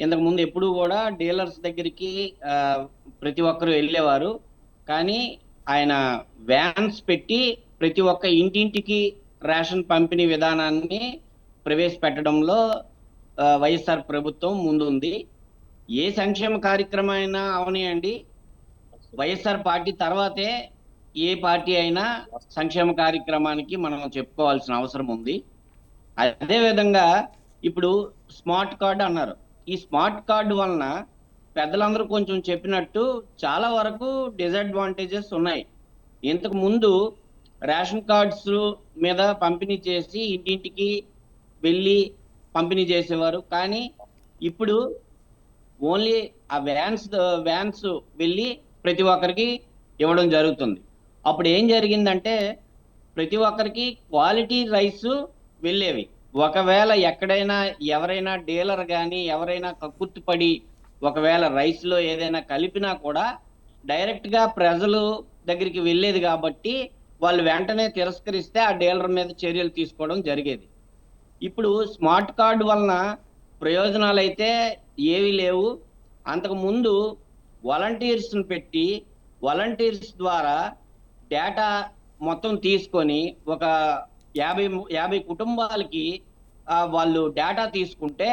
ఇంతకుముందు ఎప్పుడు కూడా డీలర్స్ దగ్గరికి ప్రతి ఒక్కరు వెళ్ళేవారు. కానీ ఆయన వ్యాన్స్ పెట్టి ప్రతి ఒక్క ఇంటింటికి రేషన్ పంపిణీ విధానాన్ని ప్రవేశపెట్టడంలో వైఎస్ఆర్ ప్రభుత్వం ముందుంది. ఏ సంక్షేమ కార్యక్రమం అయినా అవనియండి, వైఎస్ఆర్ పార్టీ తర్వాతే ఏ పార్టీ అయినా సంక్షేమ కార్యక్రమానికి మనం చెప్పుకోవాల్సిన అవసరం ఉంది. అదేవిధంగా ఇప్పుడు స్మార్ట్ కార్డు అన్నారు. ఈ స్మార్ట్ కార్డు వలన పెద్దలందరూ కొంచెం చెప్పినట్టు చాలా వరకు డిసడ్వాంటేజెస్ ఉన్నాయి. ఇంతకు ముందు రేషన్ కార్డ్స్ మీద పంపిణీ చేసి ఇంటింటికి వెళ్ళి పంపిణీ చేసేవారు. కానీ ఇప్పుడు ఓన్లీ ఆ వ్యాన్స్ వెళ్ళి ప్రతి ఒక్కరికి ఇవ్వడం జరుగుతుంది. అప్పుడు ఏం జరిగిందంటే ప్రతి ఒక్కరికి క్వాలిటీ రైస్ వెళ్ళేవి. ఒకవేళ ఎక్కడైనా ఎవరైనా డీలర్ కానీ ఎవరైనా కక్కుర్తిపడి ఒకవేళ రైస్లో ఏదైనా కలిపినా కూడా డైరెక్ట్గా ప్రజలు దగ్గరికి వెళ్ళేది కాబట్టి వాళ్ళు వెంటనే తిరస్కరిస్తే ఆ డీలర్ మీద చర్యలు తీసుకోవడం జరిగేది. ఇప్పుడు స్మార్ట్ కార్డు వలన ప్రయోజనాలు అయితే ఏవి లేవు. అంతకుముందు వాలంటీర్స్ని పెట్టి వాలంటీర్స్ ద్వారా డేటా మొత్తం తీసుకొని ఒక 50 కుటుంబాలకి వాళ్ళు డేటా తీసుకుంటే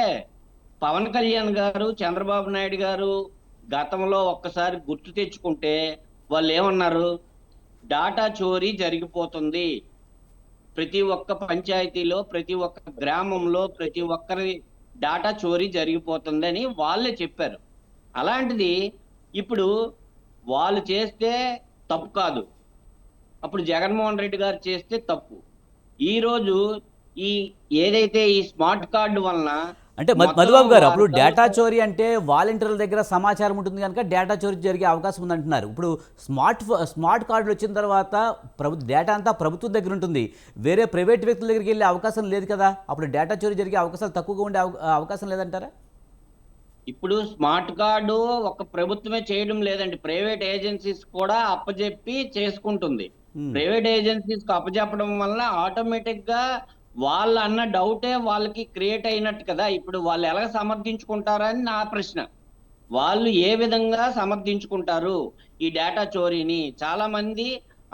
పవన్ కళ్యాణ్ గారు, చంద్రబాబు నాయుడు గారు గతంలో ఒక్కసారి గుర్తు తెచ్చుకుంటే వాళ్ళు ఏమన్నారు? డేటా చోరీ జరిగిపోతుంది, ప్రతి ఒక్క పంచాయతీలో ప్రతి ఒక్క గ్రామంలో ప్రతి ఒక్కరి డేటా చోరీ జరిగిపోతుంది అని వాళ్ళే చెప్పారు. అలాంటిది ఇప్పుడు వాళ్ళు చేస్తే తప్పు కాదు, అప్పుడు జగన్మోహన్ రెడ్డి గారు చేస్తే తప్పు. ఈరోజు ఏదైతే ఈ స్మార్ట్ కార్డు వలన అంటే మొత్తం మధుబాబు గారు అప్పుడు వర్గాలు డేటా చోరీ అంటే వాలంటీర్ల దగ్గర సమాచారం ఉంటుంది కనుక డేటా చోరీ జరిగే అవకాశం ఉందంటున్నారు. ఇప్పుడు స్మార్ట్ కార్డులు వచ్చిన తర్వాత డేటా అంతా ప్రభుత్వం దగ్గర ఉంటుంది, వేరే ప్రైవేట్ వ్యక్తుల దగ్గరికి వెళ్ళే అవకాశం లేదు కదా. అప్పుడు డేటా చోరీ జరిగే అవకాశాలు తక్కువగా ఉండే అవకాశం లేదంటారా? ఇప్పుడు స్మార్ట్ కార్డు ఒక ప్రభుత్వమే చేయడం లేదండి, ప్రైవేట్ ఏజెన్సీస్ కూడా అప్పజెప్పి చేసుకుంటుంది. ప్రైవేట్ ఏజెన్సీస్ కి అప్పజెప్పడం వల్ల ఆటోమేటిక్ గా వాళ్ళు అన్న డౌటే వాళ్ళకి క్రియేట్ అయినట్టు కదా. ఇప్పుడు వాళ్ళు ఎలా సమర్థించుకుంటారని నా ప్రశ్న. వాళ్ళు ఏ విధంగా సమర్థించుకుంటారు ఈ డేటా చోరీని? చాలా మంది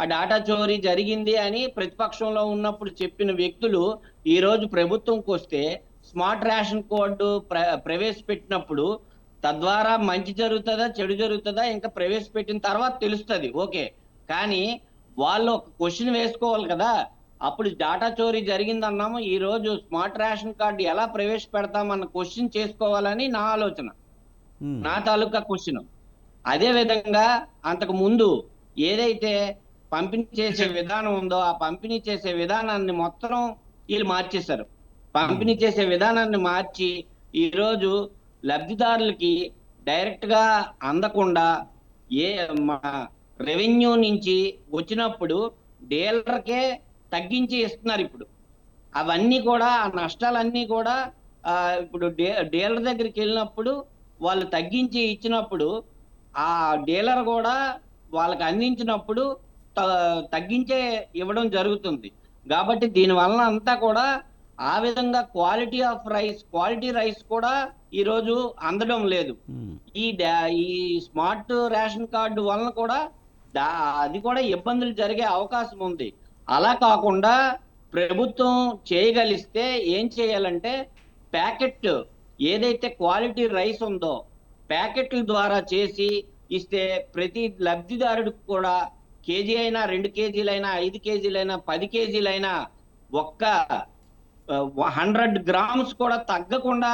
ఆ డేటా చోరీ జరిగింది అని ప్రతిపక్షంలో ఉన్నప్పుడు చెప్పిన వ్యక్తులు ఈ రోజు ప్రభుత్వంకి వస్తే స్మార్ట్ రేషన్ కోడ్ ప్రవేశపెట్టినప్పుడు తద్వారా మంచి జరుగుతుందా చెడు జరుగుతుందా ఇంకా ప్రవేశపెట్టిన తర్వాత తెలుస్తుంది, ఓకే. కానీ వాళ్ళు ఒక క్వశ్చన్ వేసుకోవాలి కదా. అప్పుడు డేటా చోరీ జరిగిందన్నాము, ఈ రోజు స్మార్ట్ రేషన్ కార్డు ఎలా ప్రవేశపెడతామన్న క్వశ్చన్ చేసుకోవాలని నా ఆలోచన, నా తాలూకా క్వశ్చన్. అదే విధంగా అంతకు ముందు ఏదైతే పంపిణీ చేసే విధానం ఉందో ఆ పంపిణీ చేసే విధానాన్ని మొత్తం వీళ్ళు మార్చేశారు. పంపిణీ చేసే విధానాన్ని మార్చి ఈరోజు లబ్ధిదారులకి డైరెక్ట్ గా అందకుండా రెవెన్యూ నుంచి వచ్చినప్పుడు డీలర్కే తగ్గించి ఇస్తున్నారు. ఇప్పుడు అవన్నీ కూడా ఆ నష్టాలన్నీ కూడా ఇప్పుడు డీలర్ దగ్గరికి వెళ్ళినప్పుడు వాళ్ళు తగ్గించి ఇచ్చినప్పుడు ఆ డీలర్ కూడా వాళ్ళకి అందించినప్పుడు తగ్గించే ఇవ్వడం జరుగుతుంది. కాబట్టి దీని వలన అంతా కూడా ఆ విధంగా క్వాలిటీ రైస్ కూడా ఈ రోజు అందడం లేదు. ఈ స్మార్ట్ రేషన్ కార్డు వలన కూడా అది కూడా ఇబ్బందులు జరిగే అవకాశం ఉంది. అలా కాకుండా ప్రభుత్వం చేయగలిస్తే ఏం చేయాలంటే ప్యాకెట్ ఏదైతే క్వాలిటీ రైస్ ఉందో ప్యాకెట్ల ద్వారా చేసి ఇస్తే ప్రతి లబ్ధిదారుడికి కూడా కేజీ అయినా 2 కేజీలైనా 5 కేజీలైనా 10 కేజీలైనా ఒక్క 100 గ్రామ్స్ కూడా తగ్గకుండా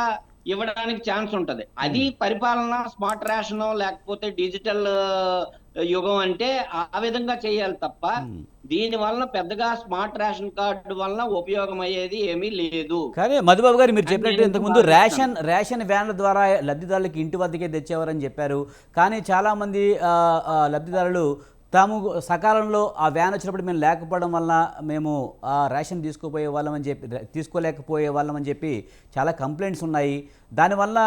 ఇవ్వడానికి ఛాన్స్ ఉంటది. అది పరిపాలన స్మార్ట్ రేషన్ లేకపోతే డిజిటల్ యుగం అంటే ఆ విధంగా చేయాలి తప్ప దీని వలన పెద్దగా స్మార్ట్ రేషన్ కార్డు వలన ఉపయోగం అయ్యేది ఏమీ లేదు. కానీ మధుబాబు గారు మీరు చెప్పినట్టు ఇంతకుముందు రేషన్ వ్యాన్ల ద్వారా లబ్ధిదారులకి ఇంటి వద్దకే తెచ్చేవారని చెప్పారు. కానీ చాలామంది లబ్ధిదారులు తాము సకాలంలో ఆ వ్యాన్ వచ్చినప్పుడు మేము లేకపోవడం వల్ల మేము ఆ రేషన్ తీసుకోలేకపోయే వాళ్ళమని చెప్పి చాలా కంప్లైంట్స్ ఉన్నాయి. దానివల్ల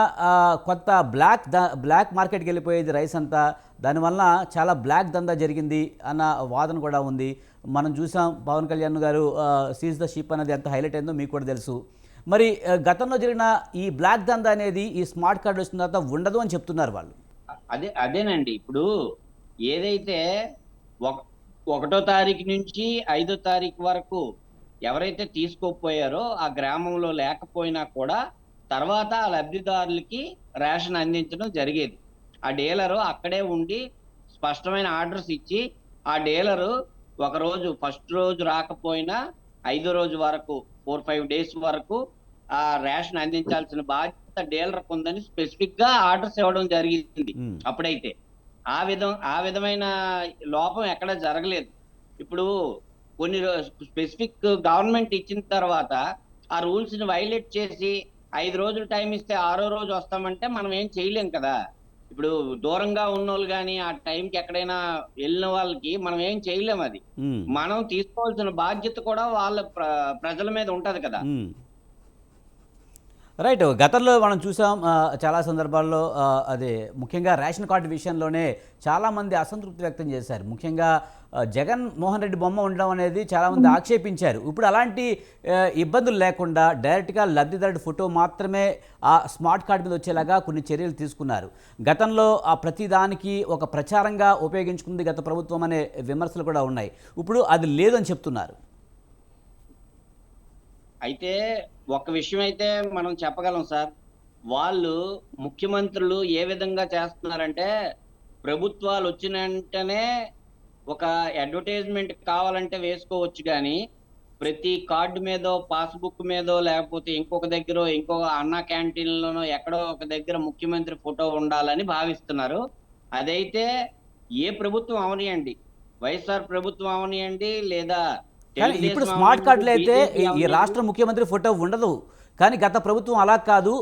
కొత్త బ్లాక్ మార్కెట్కి వెళ్ళిపోయేది రైస్ అంతా, దానివల్ల చాలా బ్లాక్ దందా జరిగింది అన్న వాదన కూడా ఉంది. మనం చూసాం పవన్ కళ్యాణ్ గారు సీజ్ ద షిప్ అనేది ఎంత హైలైట్ అయిందో మీకు కూడా తెలుసు. మరి గతంలో జరిగిన ఈ బ్లాక్ దందా అనేది ఈ స్మార్ట్ కార్డు వచ్చిన తర్వాత ఉండదు అని చెప్తున్నారు వాళ్ళు. అదేనండి, ఇప్పుడు ఏదైతే 1వ తారీఖు నుంచి 5వ తారీఖు వరకు ఎవరైతే తీసుకోపోయారో ఆ గ్రామంలో లేకపోయినా కూడా తర్వాత ఆ లబ్ధిదారులకి రేషన్ అందించడం జరిగేది. ఆ డీలరు అక్కడే ఉండి స్పష్టమైన ఆర్డర్స్ ఇచ్చి ఆ డీలరు ఒక రోజు ఫస్ట్ రోజు రాకపోయినా 5వ రోజు వరకు 4-5 డేస్ వరకు ఆ రేషన్ అందించాల్సిన బాధ్యత డీలర్కు ఉందని స్పెసిఫిక్ గా ఆర్డర్స్ ఇవ్వడం జరిగింది. అప్పుడైతే ఆ విధమైన లోపం ఎక్కడ జరగలేదు. ఇప్పుడు కొన్ని స్పెసిఫిక్ గవర్నమెంట్ ఇచ్చిన తర్వాత ఆ రూల్స్ ని వైలేట్ చేసి 5 రోజులు టైం ఇస్తే 6వ రోజు వస్తామంటే మనం ఏం చేయలేం కదా. ఇప్పుడు దూరంగా ఉన్నోళ్ళు కానీ ఆ టైంకి ఎక్కడైనా వెళ్ళిన వాళ్ళకి మనం ఏం చేయలేం. అది మనం తీసుకోవాల్సిన బాధ్యత కూడా వాళ్ళ ప్రజల మీద ఉంటది కదా. రైట్. గతంలో మనం చూసాం చాలా సందర్భాల్లో అదే ముఖ్యంగా రేషన్ కార్డు విషయంలోనే చాలామంది అసంతృప్తి వ్యక్తం చేశారు. ముఖ్యంగా జగన్ మోహన్ రెడ్డి బొమ్మ ఉండడం అనేది చాలామంది ఆక్షేపించారు. ఇప్పుడు అలాంటి ఇబ్బందులు లేకుండా డైరెక్ట్గా లబ్ధిదారుడి ఫోటో మాత్రమే ఆ స్మార్ట్ కార్డు మీద వచ్చేలాగా కొన్ని చర్యలు తీసుకున్నారు. గతంలో ఆ ప్రతిదానికి ఒక ప్రచారంగా ఉపయోగించుకుంది గత ప్రభుత్వం అనే విమర్శలు కూడా ఉన్నాయి. ఇప్పుడు అది లేదని చెప్తున్నారు. అయితే ఒక విషయం అయితే మనం చెప్పగలం సార్, వాళ్ళు ముఖ్యమంత్రులు ఏ విధంగా చేస్తున్నారంటే ప్రభుత్వాలు వచ్చిన వెంటనే ఒక అడ్వర్టైజ్మెంట్ కావాలంటే వేసుకోవచ్చు, కానీ ప్రతి కార్డు మీదో పాస్బుక్ మీదో లేకపోతే ఇంకొక దగ్గర ఇంకొక అన్నా క్యాంటీన్లోనో ఎక్కడో ఒక దగ్గర ముఖ్యమంత్రి ఫోటో ఉండాలని భావిస్తున్నారు. అదైతే ఏ ప్రభుత్వం అవనియండి, వైఎస్ఆర్ ప్రభుత్వం అవనియండి లేదా కానీ ఇప్పుడు స్మార్ట్ కార్డులు అయితే ఈ రాష్ట్ర ముఖ్యమంత్రి ఫోటో ఉండదు. కానీ గత ప్రభుత్వం అలా కాదు,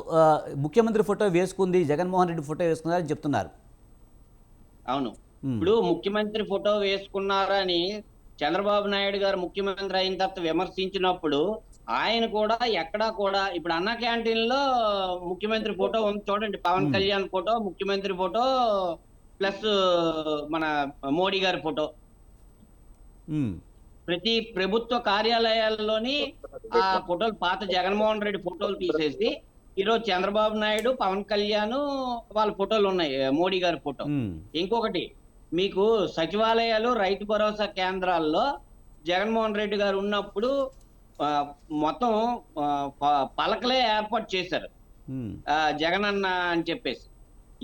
ముఖ్యమంత్రి ఫోటో వేసుకుంది, జగన్మోహన్ రెడ్డి ఫోటో వేసుకున్నారని చెప్తున్నారు. అవును. ఇప్పుడు ముఖ్యమంత్రి ఫోటో వేసుకున్నారని చంద్రబాబు నాయుడు గారు ముఖ్యమంత్రి అయిన తర్వాత విమర్శించినప్పుడు ఆయన కూడా ఎక్కడా కూడా ఇప్పుడు అన్నా క్యాంటీన్ లో ముఖ్యమంత్రి ఫోటో ఉంది చూడండి, పవన్ కళ్యాణ్ ఫోటో, ముఖ్యమంత్రి ఫోటో ప్లస్ మన మోడీ గారి ఫోటో. ప్రతి ప్రభుత్వ కార్యాలయాల్లోని ఆ ఫోటోలు, పాత జగన్మోహన్ రెడ్డి ఫోటోలు తీసేసి ఈరోజు చంద్రబాబు నాయుడు, పవన్ కళ్యాణ్ వాళ్ళ ఫోటోలు ఉన్నాయి, మోడీ గారి ఫోటో. ఇంకొకటి మీకు సచివాలయాలు, రైతు భరోసా కేంద్రాల్లో జగన్మోహన్ రెడ్డి గారు ఉన్నప్పుడు మొత్తం పలకలే ఏర్పాటు చేశారు జగనన్న అని చెప్పేసి.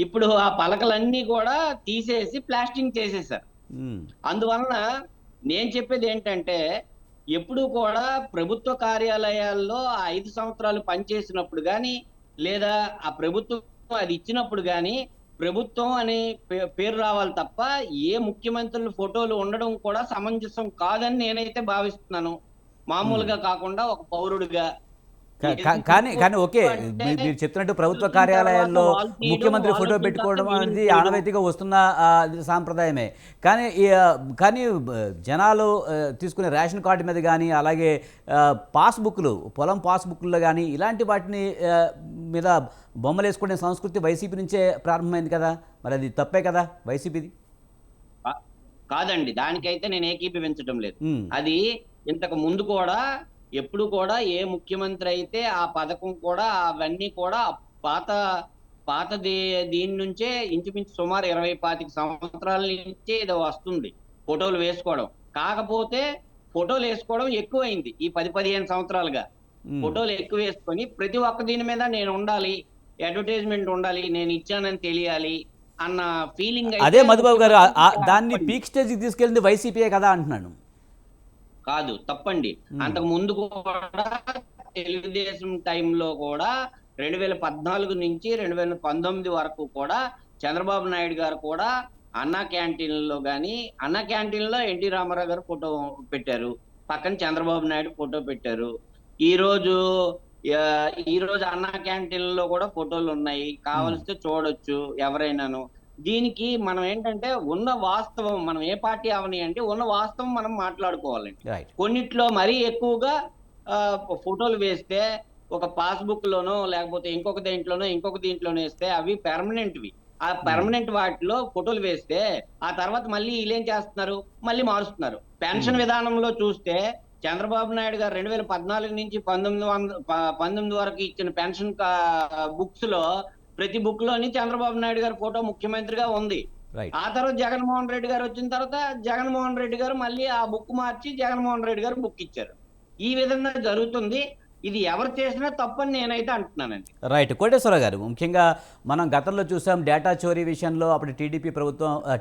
ఇప్పుడు ఆ పలకలన్నీ కూడా తీసేసి ప్లాస్టింగ్ చేసేసారు. అందువలన నేను చెప్పేది ఏంటంటే, ఎప్పుడు కూడా ప్రభుత్వ కార్యాలయాల్లో ఆ 5 సంవత్సరాలు పనిచేసినప్పుడు కానీ, లేదా ఆ ప్రభుత్వం అది ఇచ్చినప్పుడు కానీ ప్రభుత్వం అని పేరు రావాలి తప్ప ఏ ముఖ్యమంత్రుల ఫోటోలు ఉండడం కూడా సమంజసం కాదని నేనైతే భావిస్తున్నాను, మామూలుగా కాకుండా ఒక పౌరుడిగా. కానీ ఓకే, మీరు చెప్తున్నట్టు ప్రభుత్వ కార్యాలయాల్లో ముఖ్యమంత్రి ఫోటో పెట్టుకోవడం అనేది ఆనవాయితీగా వస్తున్న సాంప్రదాయమే. కానీ జనాలు తీసుకునే రేషన్ కార్డు మీద కానీ, అలాగే పాస్బుక్లు, పొలం పాస్బుక్లో కానీ ఇలాంటి వాటిని మీద బొమ్మలు వేసుకునే సంస్కృతి వైసీపీ నుంచే ప్రారంభమైంది కదా, మరి అది తప్పే కదా వైసీపీది? కాదండి, దానికైతే నేను ఏకీభవించడం లేదు. అది ఇంతకు ముందు కూడా ఎప్పుడు కూడా ఏ ముఖ్యమంత్రి అయితే ఆ పథకం కూడా అవన్నీ కూడా పాత దీని నుంచే ఇంచుమించు సుమారు 20-25 సంవత్సరాల నుంచే ఇది వస్తుంది ఫోటోలు వేసుకోవడం. కాకపోతే ఫోటోలు వేసుకోవడం ఎక్కువైంది ఈ 10-15 సంవత్సరాలుగా. ఫోటోలు ఎక్కువ వేసుకొని ప్రతి ఒక్క దీని మీద నేను ఉండాలి, అడ్వర్టైజ్మెంట్ ఉండాలి, నేను ఇచ్చానని తెలియాలి అన్న ఫీలింగ్. అదే మధుబాబు గారు, దాన్ని పీక్ స్టేజ్కి తీసుకెళ్ళింది వైసీపీయే కదా అంటున్నాను. కాదు, తప్పండి. అంతకు ముందు కూడా తెలుగుదేశం టైంలో కూడా 2014 నుంచి 2019 వరకు కూడా చంద్రబాబు నాయుడు గారు కూడా అన్నా క్యాంటీన్లో అన్నా క్యాంటీన్లో ఎన్టీ రామారావు గారు ఫోటో పెట్టారు, పక్కన చంద్రబాబు నాయుడు ఫోటో పెట్టారు. ఈ రోజు అన్నా క్యాంటీన్లో కూడా ఫోటోలు ఉన్నాయి, కావలిస్తే చూడొచ్చు ఎవరైనాను. దీనికి మనం ఏంటంటే ఉన్న వాస్తవం, మనం ఏ పార్టీ అవని అంటే ఉన్న వాస్తవం మనం మాట్లాడుకోవాలండి. కొన్నిట్లో మరీ ఎక్కువగా ఫోటోలు వేస్తే ఒక పాస్బుక్ లోనో లేకపోతే ఇంకొక దీంట్లోనో వేస్తే అవి పెర్మనెంట్వి. ఆ పెర్మనెంట్ వాటిలో ఫోటోలు వేస్తే ఆ తర్వాత మళ్ళీ వీళ్ళేం చేస్తున్నారు, మళ్ళీ మారుస్తున్నారు. పెన్షన్ విధానంలో చూస్తే చంద్రబాబు నాయుడు గారు 2014 నుంచి 19 వరకు ఇచ్చిన పెన్షన్ బుక్స్ లో ప్రతి బుక్ లోని చంద్రబాబు నాయుడు గారి ఫోటో ముఖ్యమంత్రిగా ఉంది. ఆ తర్వాత జగన్మోహన్ రెడ్డి గారు వచ్చిన తర్వాత జగన్మోహన్ రెడ్డి గారు మళ్ళీ ఆ బుక్ మార్చి జగన్మోహన్ రెడ్డి గారు బుక్ ఇచ్చారు. ఈ విధంగా జరుగుతుంది. ఇది ఎవరు చేసినా తప్పని నేనైతే అంటున్నానండి. రైట్. కోటేశ్వరరావు గారు, ముఖ్యంగా మనం గతంలో చూసాం డేటా చోరీ విషయంలో అప్పుడు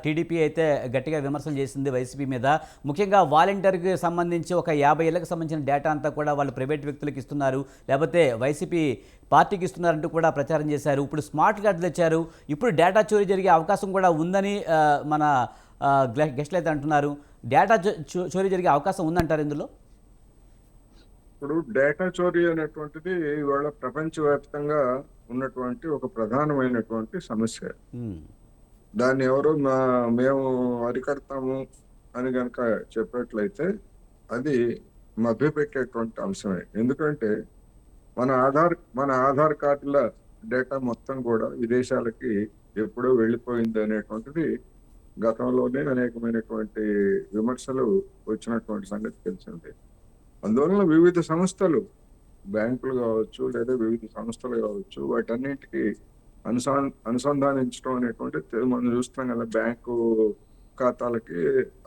టీడీపీ అయితే గట్టిగా విమర్శలు చేసింది వైసీపీ మీద. ముఖ్యంగా వాలంటీర్కి సంబంధించి ఒక 50 ఏళ్ళకి సంబంధించిన డేటా అంతా కూడా వాళ్ళు ప్రైవేట్ వ్యక్తులకు ఇస్తున్నారు, లేకపోతే వైసీపీ పార్టీకి ఇస్తున్నారంటూ కూడా ప్రచారం చేశారు. ఇప్పుడు స్మార్ట్ కార్డు తెచ్చారు, ఇప్పుడు డేటా చోరీ జరిగే అవకాశం కూడా ఉందని మన గెస్ట్లు అయితే అంటున్నారు. డేటా చోరీ జరిగే అవకాశం ఉందంటారు ఇందులో? ఇప్పుడు డేటా చోరీ అనేటువంటిది ఇవాళ ప్రపంచవ్యాప్తంగా ఉన్నటువంటి ఒక ప్రధానమైనటువంటి సమస్య. దాన్ని ఎవరు మేము అరికడతాము అని కనుక చెప్పినట్లయితే అది మభ్యపెట్టేటువంటి అంశమే. ఎందుకంటే మన ఆధార్ కార్డుల డేటా మొత్తం కూడా విదేశాలకి ఎప్పుడో వెళ్ళిపోయింది అనేటువంటిది గతంలోనే అనేకమైనటువంటి విమర్శలు వచ్చినటువంటి సంగతి తెలిసింది. అందువలన వివిధ సంస్థలు, బ్యాంకులు కావచ్చు లేదా వివిధ సంస్థలు కావచ్చు, వాటన్నింటికి అనుసంధానించడం అనేటువంటి మనం చూస్తున్నాం కదా. బ్యాంకు ఖాతాలకి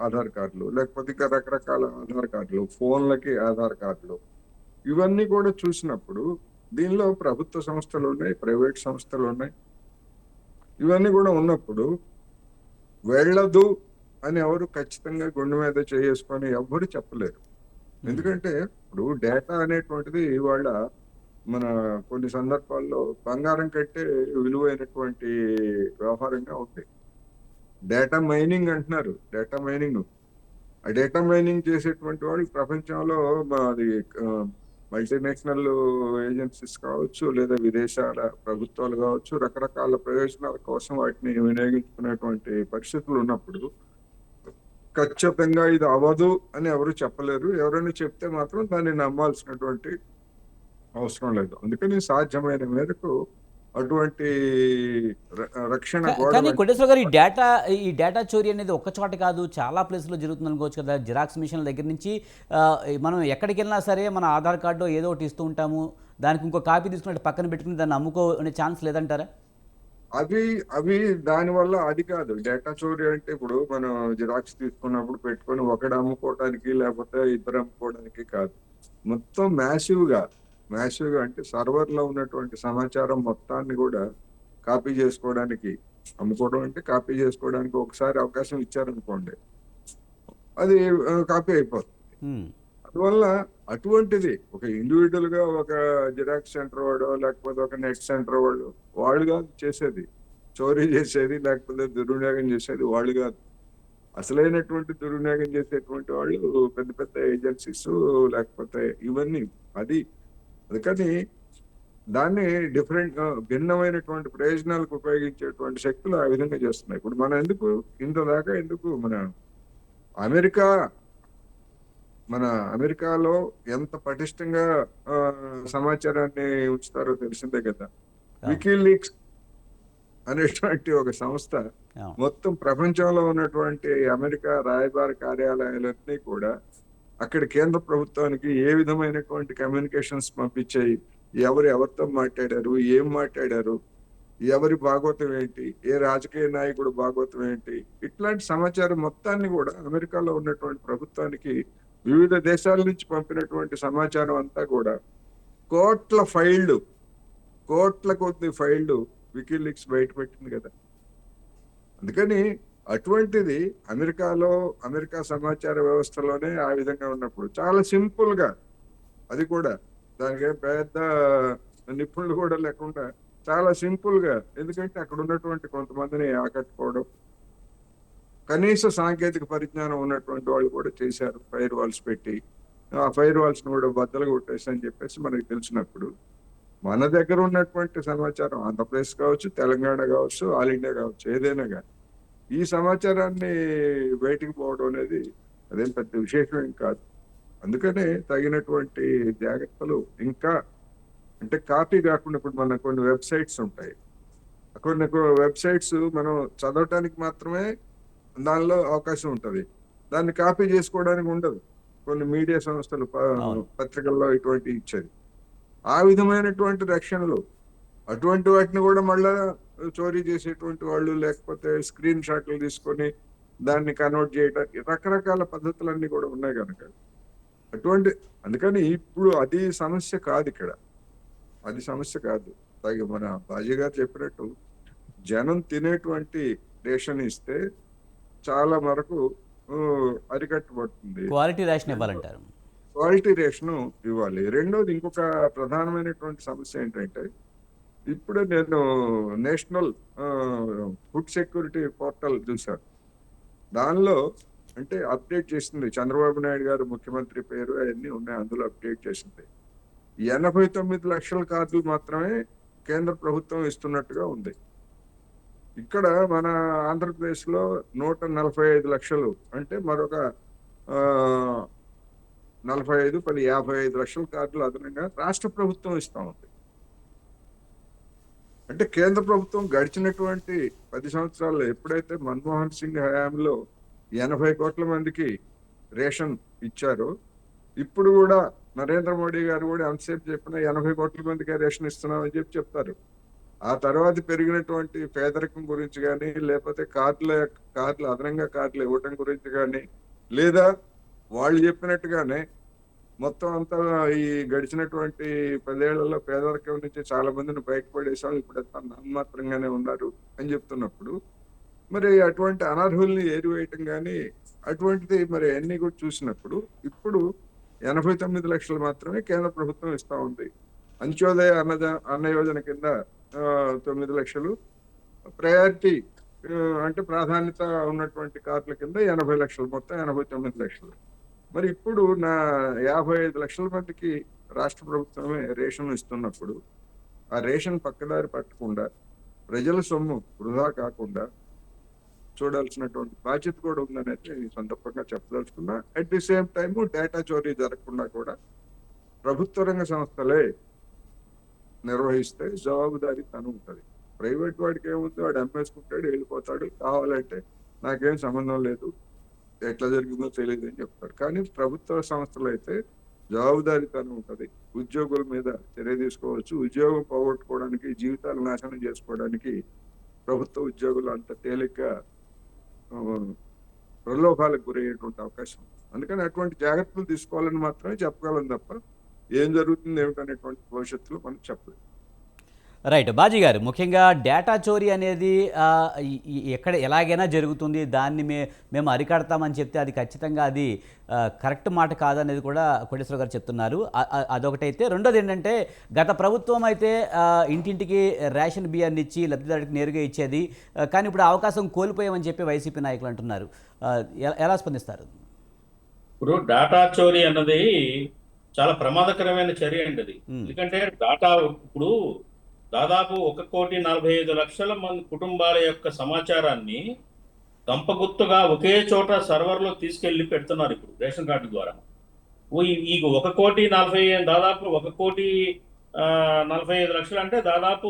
ఆధార్ కార్డులు, లేకపోతే ఇంకా రకరకాల ఆధార్ కార్డులు, ఫోన్లకి ఆధార్ కార్డులు, ఇవన్నీ కూడా చూసినప్పుడు దీనిలో ప్రభుత్వ సంస్థలు ఉన్నాయి, ప్రైవేట్ సంస్థలు ఉన్నాయి. ఇవన్నీ కూడా ఉన్నప్పుడు వెళ్ళదు అని ఎవరు ఖచ్చితంగా గుండె మీద చేసుకొని ఎవ్వరు చెప్పలేరు. ఎందుకంటే ఇప్పుడు డేటా అనేటువంటిది ఇవాళ మన కొన్ని సందర్భాల్లో బంగారం కంటే విలువైనటువంటి వ్యవహారంగా ఉంది. డేటా మైనింగ్ అంటున్నారు. డేటా మైనింగ్ చేసేటువంటి వాళ్ళు ప్రపంచంలో అది మల్టీనేషనల్ ఏజెన్సీస్ కావచ్చు, లేదా విదేశాల ప్రభుత్వాలు కావచ్చు, రకరకాల ప్రయోజనాల కోసం వాటిని వినియోగించుకునేటువంటి పరిస్థితులు ఉన్నప్పుడు ఖచ్చితంగా ఇది అవ్వదు అని ఎవరు చెప్పలేరు. ఎవరైనా చెప్తే మాత్రం దాన్ని నమ్మాల్సినటువంటి అవసరం లేదు. అందుకని సాధ్యమైన మేరకు అటువంటి రక్షణ గోడ కానీ కోటేశ్వర గారు ఈ డేటా చోరీ అనేది ఒక్క చోట కాదు, చాలా ప్లేస్లో జరుగుతుంది అనుకోవచ్చు కదా. జిరాక్స్ మిషన్ దగ్గర నుంచి మనం ఎక్కడికి వెళ్ళినా సరే మన ఆధార్ కార్డు ఏదో ఒకటి ఇస్తూ ఉంటాము, దానికి ఇంకో కాపీ తీసుకున్నట్టు పక్కన పెట్టుకుని దాన్ని అమ్ముకోనే ఛాన్స్ లేదంటారా? అవి అవి దానివల్ల అది కాదు డేటా చోరీ. అంటే ఇప్పుడు మనం జిరాక్స్ తీసుకున్నప్పుడు పెట్టుకొని ఒకడు అమ్ముకోవడానికి లేకపోతే ఇద్దరు అమ్ముకోవడానికి కాదు, మొత్తం మ్యాసివ్గా అంటే సర్వర్ లో ఉన్నటువంటి సమాచారం మొత్తాన్ని కూడా కాపీ చేసుకోవడానికి, అమ్ముకోవడం అంటే కాపీ చేసుకోవడానికి ఒకసారి అవకాశం ఇచ్చారనుకోండి, అది కాపీ అయిపోతుంది. అందువల్ల అటువంటిది ఒక ఇండివిజువల్ గా ఒక జిరాక్స్ సెంటర్ వాడో లేకపోతే ఒక నెట్ సెంటర్ వాళ్ళు కాదు చేసేది, చోరీ చేసేది లేకపోతే దుర్వినియోగం చేసేది వాళ్ళు కాదు. అసలైనటువంటి దుర్వినియోగం చేసేటువంటి వాళ్ళు పెద్ద పెద్ద ఏజెన్సీస్ లేకపోతే ఇవన్నీ. అందుకని దాన్ని భిన్నమైనటువంటి ప్రయోజనాలకు ఉపయోగించేటువంటి శక్తులు ఆ విధంగా చేస్తున్నాయి. ఇప్పుడు మనం ఎందుకు మన అమెరికాలో ఎంత పటిష్టంగా సమాచారాన్ని ఉంచుతారో తెలిసిందే కదా. వికీలీక్స్ అనేటువంటి ఒక సంస్థ మొత్తం ప్రపంచంలో ఉన్నటువంటి అమెరికా రాయబార కార్యాలయాలన్నీ కూడా అక్కడ కేంద్ర ప్రభుత్వానికి ఏ విధమైనటువంటి కమ్యూనికేషన్స్ పంపించాయి, ఎవరితో మాట్లాడారు, ఏం మాట్లాడారు, ఎవరి భాగవతం ఏంటి, ఏ రాజకీయ నాయకుడు భాగవతం ఏంటి, ఇట్లాంటి సమాచారం మొత్తాన్ని కూడా అమెరికాలో ఉన్నటువంటి ప్రభుత్వానికి వివిధ దేశాల నుంచి పంపినటువంటి సమాచారం అంతా కూడా కోట్ల కొద్ది ఫైళ్లు వికీలీక్స్ బయటపెట్టింది కదా. అందుకని అటువంటిది అమెరికా సమాచార వ్యవస్థలోనే ఆ విధంగా ఉన్నప్పుడు చాలా సింపుల్ గా, అది కూడా దానికి పెద్ద నిపుణులు కూడా లేకుండా చాలా సింపుల్ గా, ఎందుకంటే అక్కడ ఉన్నటువంటి కొంతమందిని ఆకట్టుకోవడం, కనీస సాంకేతిక పరిజ్ఞానం ఉన్నటువంటి వాళ్ళు కూడా చేశారు. ఫైర్ వాల్స్ పెట్టి ఆ ఫైర్ వాల్స్ ను కూడా బద్దలు కొట్టేసి అని చెప్పేసి మనకి తెలిసినప్పుడు, మన దగ్గర ఉన్నటువంటి సమాచారం ఆంధ్రప్రదేశ్ కావచ్చు, తెలంగాణ కావచ్చు, ఆల్ ఇండియా కావచ్చు, ఏదైనా కానీ ఈ సమాచారాన్ని బయటికి పోవడం అనేది అదేం పెద్ద విశేషం ఏం కాదు. అందుకనే తగినటువంటి జాగ్రత్తలు ఇంకా, అంటే కాపీ కాకుండా ఇప్పుడు మన కొన్ని వెబ్సైట్స్ ఉంటాయి, కొన్ని వెబ్సైట్స్ మనం చదవటానికి మాత్రమే దానిలో అవకాశం ఉంటుంది, దాన్ని కాపీ చేసుకోవడానికి ఉండదు. కొన్ని మీడియా సంస్థలు పత్రికల్లో ఇటువంటి ఇచ్చేది ఆ విధమైనటువంటి రక్షణలు. అటువంటి వాటిని కూడా మళ్ళా చోరీ చేసేటువంటి వాళ్ళు, లేకపోతే స్క్రీన్ షాట్లు తీసుకొని దాన్ని కన్వర్ట్ చేయడానికి రకరకాల పద్ధతులన్నీ కూడా ఉన్నాయి కనుక అందుకని ఇప్పుడు అది సమస్య కాదు, అది సమస్య కాదు. మన బాజీ గారు చెప్పినట్టు జనం తినేటువంటి రేషన్ ఇస్తే చాలా వరకు అరికట్టబడుతుంది. క్వాలిటీ రేషన్ ఇవ్వాలంటారు. క్వాలిటీ రేషన్ ఇవ్వాలి. రెండోది ఇంకొక ప్రధానమైనటువంటి సమస్య ఏంటంటే, ఇప్పుడు నేను నేషనల్ ఫుడ్ సెక్యూరిటీ పోర్టల్ చూశాను. దానిలో అంటే అప్డేట్ చేసింది చంద్రబాబు నాయుడు గారు ముఖ్యమంత్రి పేరు అవన్నీ ఉన్నాయి, అందులో అప్డేట్ చేసింది 89 లక్షల కార్డులు మాత్రమే కేంద్ర ప్రభుత్వం ఇస్తున్నట్టుగా ఉంది. ఇక్కడ మన ఆంధ్రప్రదేశ్ లో 145 లక్షలు, అంటే మరొక 55 లక్షల కార్డులు అదనంగా రాష్ట్ర ప్రభుత్వం ఇస్తా ఉంది. అంటే కేంద్ర ప్రభుత్వం గడిచినటువంటి 10 సంవత్సరాల్లో ఎప్పుడైతే మన్మోహన్ సింగ్ హయాంలో 80 కోట్ల మందికి రేషన్ ఇచ్చారో, ఇప్పుడు కూడా నరేంద్ర మోడీ గారు కూడా ఎంతసేపు చెప్పినా 80 కోట్ల మందికి రేషన్ ఇస్తున్నామని చెప్తారు. ఆ తర్వాత పెరిగినటువంటి పేదరికం గురించి కానీ, లేకపోతే కార్డులు అదనంగా కార్డులు ఇవ్వటం గురించి కానీ, లేదా వాళ్ళు చెప్పినట్టుగానే మొత్తం అంతా ఈ గడిచినటువంటి 10 ఏళ్లలో పేదరికం నుంచి చాలా మందిని బయటపడేసాం, ఇప్పుడు అంతా నామమాత్రంగానే ఉన్నారు అని చెప్తున్నప్పుడు, మరి అటువంటి అనర్హుల్ని ఏరివేయటం కానీ అటువంటిది మరి అన్ని కూడా చూసినప్పుడు ఇప్పుడు 89 లక్షలు మాత్రమే కేంద్ర ప్రభుత్వం ఇస్తా ఉంది. అంత్యోదయ అన్న యోజన కింద 9 లక్షలు, ప్రయారిటీ అంటే ప్రాధాన్యత ఉన్నటువంటి కార్డుల కింద 80 లక్షలు, మొత్తం 89 లక్షలు. మరి ఇప్పుడు 55 లక్షల మందికి రాష్ట్ర ప్రభుత్వమే రేషన్ ఇస్తున్నప్పుడు ఆ రేషన్ పక్కదారి పట్టకుండా ప్రజల సొమ్ము వృధా కాకుండా చూడాల్సినటువంటి బాధ్యత కూడా ఉందనేది ఈ సందర్భంగా చెప్పదలుచుకున్నా. At the same time data చోరీ జరగకుండా కూడా ప్రభుత్వ రంగ సంస్థలే నిర్వహిస్తే జవాబుదారీతనం ఉంటుంది. ప్రైవేట్ వాడికి ఏముంది, వాడు అమ్మేసుకుంటాడు, వెళ్ళిపోతాడు, కావాలంటే నాకేం సంబంధం లేదు, ఎట్లా జరిగిందో తెలియదు అని చెప్తారు. కానీ ప్రభుత్వ సంస్థలు అయితే జవాబుదారీతనం ఉంటుంది. ఉద్యోగుల మీద చర్య తీసుకోవచ్చు. ఉద్యోగం పోగొట్టుకోవడానికి, జీవితాలు నాశనం చేసుకోవడానికి ప్రభుత్వ ఉద్యోగులు అంత తేలిగ్గా ప్రలోభాలకు గురయ్యేటువంటి అవకాశం ఉంది. అందుకని అటువంటి జాగ్రత్తలు తీసుకోవాలని మాత్రమే చెప్పగలం తప్ప ఏం జరుగుతుంది ఏమిటనేటువంటి భవిష్యత్తులో మనం చెప్పలేదు. రైట్. బాజీ గారు, ముఖ్యంగా డేటా చోరీ అనేది ఎక్కడ ఎలాగైనా జరుగుతుంది, దాన్ని మేము అరికడతామని చెప్తే అది ఖచ్చితంగా అది కరెక్ట్ మాట కాదనేది కూడా కోటేశ్వర గారు చెప్తున్నారు. అదొకటైతే, రెండోది ఏంటంటే గత ప్రభుత్వం అయితే ఇంటింటికి రేషన్ బియ్యాన్ని ఇచ్చి లబ్ధిదారుడికి నేరుగా ఇచ్చేది, కానీ ఇప్పుడు అవకాశం కోల్పోయామని చెప్పి వైసీపీ నాయకులు అంటున్నారు. ఎలా స్పందిస్తారు? ఇప్పుడు డేటా చోరీ అన్నది చాలా ప్రమాదకరమైన చర్య అండి అది. ఎందుకంటే డేటా ఇప్పుడు దాదాపు 1,45,00,000 మంది కుటుంబాల యొక్క సమాచారాన్ని గంపగుత్తుగా ఒకే చోట సర్వర్లో తీసుకెళ్లి పెడుతున్నారు ఇప్పుడు రేషన్ కార్డు ద్వారా. ఈ 1,40,000 దాదాపు 1,45,00,000 అంటే దాదాపు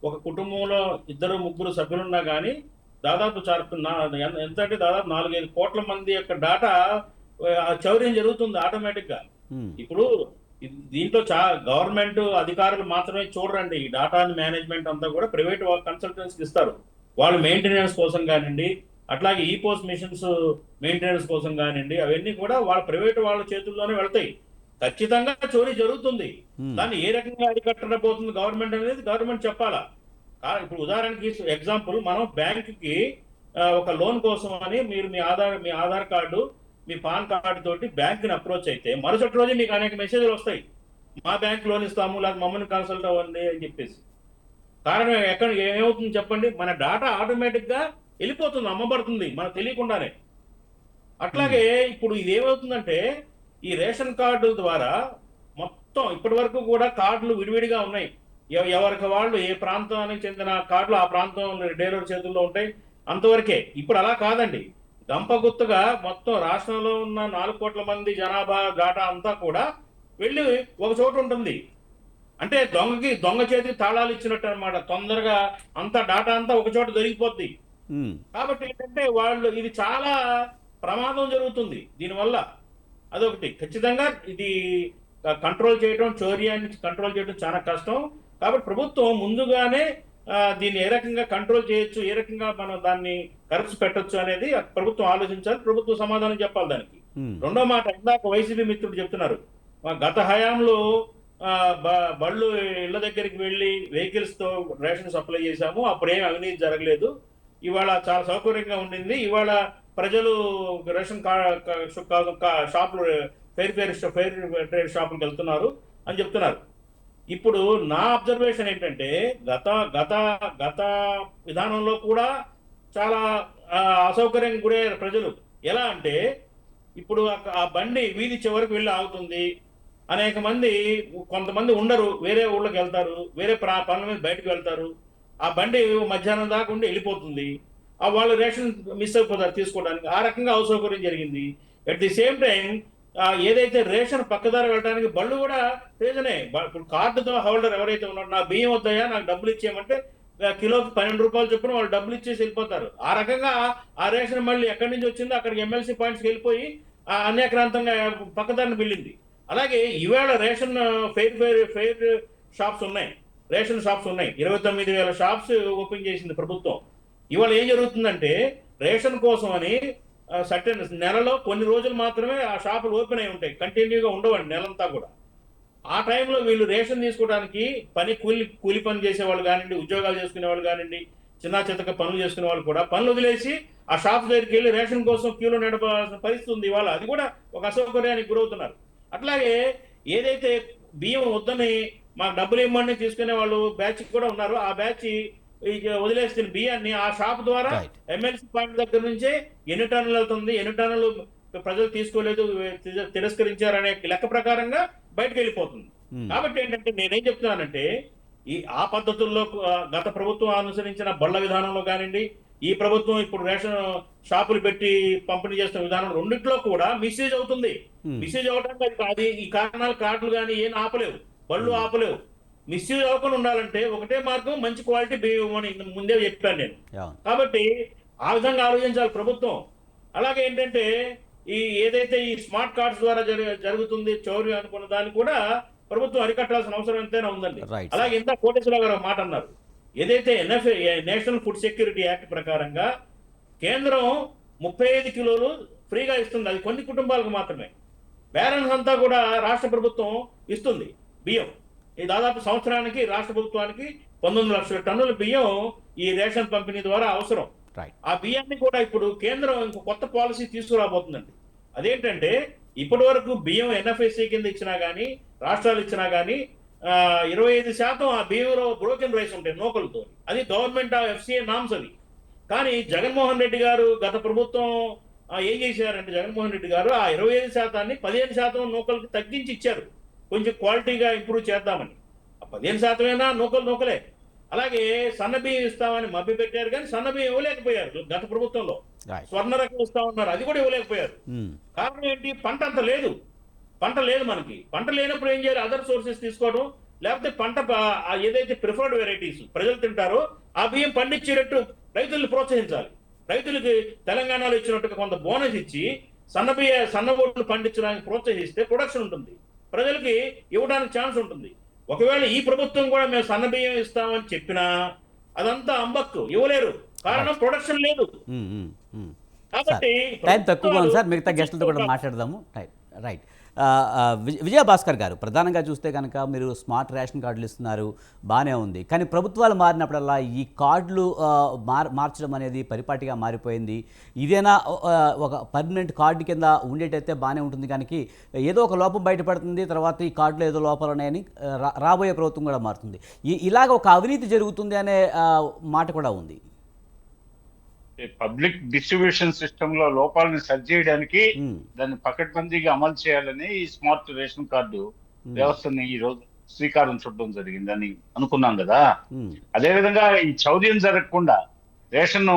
ఒక కుటుంబంలో 2-3 సభ్యులున్నా కానీ దాదాపు ఎంత అంటే దాదాపు 4-5 కోట్ల మంది యొక్క డేటా చౌర్యం జరుగుతుంది ఆటోమేటిక్ గా. ఇప్పుడు దీంట్లో గవర్నమెంట్ అధికారులు మాత్రమే చూడరండి. ఈ డేటాని మేనేజ్మెంట్ అంతా కూడా ప్రైవేట్ కన్సల్టెన్సీ ఇస్తారు. వాళ్ళు మెయింటెనెన్స్ కోసం కానివ్వండి, అట్లాగే ఈ పోస్ట్ మిషన్స్ మెయింటెనెన్స్ కోసం కానివ్వండి, అవన్నీ కూడా వాళ్ళ ప్రైవేట్ వాళ్ళ చేతుల్లోనే వెళ్తాయి. ఖచ్చితంగా చోరీ జరుగుతుంది. దాన్ని ఏ రకంగా అరికట్టబోతుంది గవర్నమెంట్ అనేది గవర్నమెంట్ చెప్పాలా. ఇప్పుడు ఉదాహరణకి ఎగ్జాంపుల్, మనం బ్యాంకుకి ఒక లోన్ కోసం అని మీరు మీ ఆధార్ కార్డు, మీ పాన్ కార్డు తోటి బ్యాంక్ని అప్రోచ్ అయితే మరుసటి రోజు మీకు అనేక మెసేజ్లు వస్తాయి, మా బ్యాంక్ లోన్ ఇస్తాము, లేకపోతే మమ్మల్ని కన్సల్ట్ అవ్వండి అని చెప్పేసి. కారణం ఏమవుతుంది చెప్పండి? మన డేటా ఆటోమేటిక్ గా వెళ్ళిపోతుంది, అమ్మబడుతుంది మనకు తెలియకుండానే. అట్లాగే ఇప్పుడు ఇది ఏమవుతుందంటే ఈ రేషన్ కార్డు ద్వారా మొత్తం ఇప్పటి వరకు కూడా కార్డులు విడివిడిగా ఉన్నాయి. ఎవరికి వాళ్ళు ఏ ప్రాంతానికి చెందిన కార్డులు ఆ ప్రాంతం డీలర్ చేతుల్లో ఉంటాయి, అంతవరకే. ఇప్పుడు అలా కాదండి. గంపగుత్తుగా మొత్తం రాష్ట్రంలో ఉన్న 4 కోట్ల మంది జనాభా డేటా అంతా కూడా వెళ్ళి ఒక చోట ఉంటుంది. అంటే దొంగ చేతికి తాళాలు ఇచ్చినట్టు అనమాట. తొందరగా అంతా డేటా అంతా ఒక చోట దొరికిపోద్ది. కాబట్టి ఏంటంటే ఇది చాలా ప్రమాదం జరుగుతుంది దీనివల్ల. అదొకటి. ఖచ్చితంగా ఇది కంట్రోల్ చేయడం, చౌర్యాన్ని కంట్రోల్ చేయడం చాలా కష్టం. కాబట్టి ప్రభుత్వం ముందుగానే దీన్ని ఏ రకంగా కంట్రోల్ చేయొచ్చు, ఏ రకంగా మనం దాన్ని కరప్స్ పెట్టొచ్చు అనేది ప్రభుత్వం ఆలోచించాలి, ప్రభుత్వం సమాధానం చెప్పాలి దానికి. రెండో మాట, ఇందాక వైసీపీ మిత్రుడు చెప్తున్నారు, గత హయాంలో బళ్ళు ఇళ్ల దగ్గరికి వెళ్ళి వెహికల్స్ తో రేషన్ సప్లై చేశాము, అప్పుడేం అవినీతి జరగలేదు, ఇవాళ చాలా సౌకర్యంగా ఉండింది, ఇవాళ ప్రజలు రేషన్ షాపులు ఫెయిర్ ట్రేడ్ షాపులకు వెళ్తున్నారు అని చెప్తున్నారు. ఇప్పుడు నా అబ్జర్వేషన్ ఏంటంటే గత విధానంలో కూడా చాలా అసౌకర్యం గురయ్యారు ప్రజలు. ఎలా అంటే ఇప్పుడు ఆ బండి వీధి చివరికి వెళ్ళి ఆగుతుంది, అనేక మంది, కొంతమంది ఉండరు, వేరే ఊళ్ళకి వెళ్తారు, వేరే పనుల మీద బయటకు వెళ్తారు, ఆ బండి మధ్యాహ్నం దాకా ఉండి వెళ్ళిపోతుంది, వాళ్ళు రేషన్ మిస్ అయిపోతారు తీసుకోవడానికి. ఆ రకంగా అసౌకర్యం జరిగింది. అట్ ది సేమ్ టైం ఏదైతే రేషన్ పక్కదారి వెళ్ళడానికి బళ్ళు కూడా రీజనే. ఇప్పుడు కార్డుతో హోల్డర్ ఎవరైతే ఉన్నారో, నా బియ్యం వద్దయా నాకు డబ్బులు ఇచ్చేయమంటే కిలోకి 12 రూపాయలు చొప్పున వాళ్ళు డబ్బులు ఇచ్చేసి వెళ్ళిపోతారు. ఆ రకంగా ఆ రేషన్ మళ్ళీ ఎక్కడి నుంచి వచ్చిందో అక్కడికి ఎమ్మెల్సీ పాయింట్స్కి వెళ్ళిపోయి అనేక్రాంతంగా పక్కదారిని వెళ్ళింది. అలాగే ఈవేళ రేషన్ ఫెయిర్ షాప్స్ ఉన్నాయి, రేషన్ షాప్స్ ఉన్నాయి. 29,000 షాప్స్ ఓపెన్ చేసింది ప్రభుత్వం. ఇవాళ ఏం జరుగుతుందంటే రేషన్ కోసం అని సర్టెన్ నెలలో కొన్ని రోజులు మాత్రమే ఆ షాపులు ఓపెన్ అయి ఉంటాయి, కంటిన్యూగా ఉండవండి నెలంతా కూడా. ఆ టైంలో వీళ్ళు రేషన్ తీసుకోవడానికి కూలి పని చేసే వాళ్ళు కానివ్వండి, ఉద్యోగాలు చేసుకునే వాళ్ళు కానివ్వండి, చిన్న చితక పనులు చేసుకునే వాళ్ళు కూడా పనులు వదిలేసి ఆ షాప్ దగ్గరికి వెళ్ళి రేషన్ కోసం క్యూలో నడపాల్సిన పరిస్థితి ఉంది ఇవాళ. అది కూడా ఒక అసౌకర్యానికి గురవుతున్నారు. అట్లాగే ఏదైతే బియ్యం వద్దని మాకు డబ్బులు ఇవ్వమని తీసుకునే వాళ్ళు బ్యాచ్ కూడా ఉన్నారు, ఆ బ్యాచ్ వదిలేస్తున్న బియ్యాన్ని ఆ షాప్ ద్వారా ఎమ్మెల్సీ పాయింట్ దగ్గర నుంచే ఎన్ని టన్నులు వెళ్తుంది, ఎన్ని టన్నులు ప్రజలు తీసుకోలేదు, తిరస్కరించారనే లెక్క ప్రకారంగా బయటకు వెళ్ళిపోతుంది. కాబట్టి ఏంటంటే నేనేం చెప్తున్నానంటే ఆ పద్ధతుల్లో గత ప్రభుత్వం అనుసరించిన బళ్ళ విధానంలో కానివ్వండి, ఈ ప్రభుత్వం ఇప్పుడు రేషన్ షాపులు పెట్టి పంపిణీ చేస్తున్న విధానం రెండిట్లో కూడా మిస్యూజ్ అవుతుంది. మిస్యూజ్ అవడానికి అది ఈ కారణాలు కార్డులు కానీ ఏం ఆపలేవు, బళ్ళు ఆపలేవు. మిస్యూజ్ అవ్వకుండా ఉండాలంటే ఒకటే మార్గం, మంచి క్వాలిటీ బియ్యం అని ముందే చెప్పాను నేను. కాబట్టి ఆ విధంగా ఆలోచించాలి ప్రభుత్వం. అలాగే ఏంటంటే ఏదైతే ఈ స్మార్ట్ కార్డ్స్ ద్వారా జరుగుతుంది చౌర్యం అనుకున్న దాన్ని కూడా ప్రభుత్వం అరికట్టాల్సిన అవసరం ఎంతైనా ఉందండి. అలాగే ఇంత కోటేశ్వరరావు గారు మాట అన్నారు, ఏదైతే నేషనల్ ఫుడ్ సెక్యూరిటీ యాక్ట్ ప్రకారంగా కేంద్రం 35 కిలోలు ఫ్రీగా ఇస్తుంది, అది కొన్ని కుటుంబాలకు మాత్రమే. బ్యాలెన్స్ అంతా కూడా రాష్ట్ర ప్రభుత్వం ఇస్తుంది బియ్యం. ఈ దాదాపు సంవత్సరానికి రాష్ట్ర ప్రభుత్వానికి 19 లక్షల టన్నుల బియ్యం ఈ రేషన్ పంపిణీ ద్వారా అవసరం. ఆ బియ్యాన్ని కూడా ఇప్పుడు కేంద్రం ఇంకో కొత్త పాలసీ తీసుకురాబోతుందండి. అదేంటంటే ఇప్పటి వరకు బియ్యం ఎన్ఎఫ్ఎస్సి కింద ఇచ్చినా కానీ, రాష్ట్రాలు ఇచ్చినా కానీ 25% ఆ బియ్యంలో బ్రోకెన్ రైస్ ఉంటాయి నూకలతో. అది గవర్నమెంట్ ఎఫ్సిఏ నామ్స్ అవి. కానీ జగన్మోహన్ రెడ్డి గారు గత ప్రభుత్వం ఏం చేశారంటే, జగన్మోహన్ రెడ్డి గారు ఆ 25%ని 15% నూకలకి తగ్గించి ఇచ్చారు, కొంచెం క్వాలిటీగా ఇంప్రూవ్ చేద్దామని. 15% నూకలే. అలాగే సన్న బియ్యం ఇస్తామని మభ్య పెట్టారు, కానీ సన్న బియ్యం ఇవ్వలేకపోయారు గత ప్రభుత్వంలో. స్వర్ణ రకం ఇస్తామన్నారు, అది కూడా ఇవ్వలేకపోయారు. కారణం ఏంటి? పంట అంత లేదు. పంట లేదు మనకి. పంట లేనప్పుడు ఏం చేయాలి? అదర్ సోర్సెస్ తీసుకోవడం, లేకపోతే పంట ఏదైతే ప్రిఫర్డ్ వెరైటీస్ ప్రజలు తింటారో ఆ బియ్యం పండించేటట్టు రైతుల్ని ప్రోత్సహించాలి. రైతులకి తెలంగాణలో ఇచ్చినట్టుగా కొంత బోనస్ ఇచ్చి సన్న ఓట్లు పండించడానికి ప్రోత్సహిస్తే ప్రొడక్షన్ ఉంటుంది, ప్రజలకి ఇవ్వడానికి ఛాన్స్ ఉంటుంది. ఒకవేళ ఈ ప్రభుత్వం కూడా మేము సన్న బియ్యం ఇస్తామని చెప్పినా అదంతా అంబక్కు, ఇవ్వలేరు. కారణం ప్రొడక్షన్ లేదు. కాబట్టి టైం తక్కువగా ఉంది సార్, మిగతా గెస్టులతో కూడా మాట్లాడదాము. రైట్. విజయభాస్కర్ గారు, ప్రధానంగా చూస్తే కనుక మీరు స్మార్ట్ రేషన్ కార్డులు ఇస్తున్నారు, బాగానే ఉంది. కానీ ప్రభుత్వాలు మారినప్పుడల్లా ఈ కార్డులు మార్చడం అనేది పరిపాటిగా మారిపోయింది. ఇదేనా ఒక పర్మనెంట్ కార్డు కింద ఉండేటైతే బాగానే ఉంటుంది, కానీ ఏదో ఒక లోపం బయటపడుతుంది, తర్వాత ఈ కార్డులో ఏదో లోపాలు ఉన్నాయని రాబోయే ప్రభుత్వం కూడా మారుతుంది. ఇలాగ ఒక అవినీతి జరుగుతుంది అనే మాట కూడా ఉంది. పబ్లిక్ డిస్ట్రిబ్యూషన్ సిస్టమ్ లో లోపాలను సరిచేయడానికి దాన్ని పకడ్బందీగా అమలు చేయాలని ఈ స్మార్ట్ రేషన్ కార్డు వ్యవస్థని ఈ రోజు శ్రీకారం చుట్టడం జరిగిందని అనుకున్నాం కదా. అదేవిధంగా ఈ చౌర్యం జరగకుండా రేషన్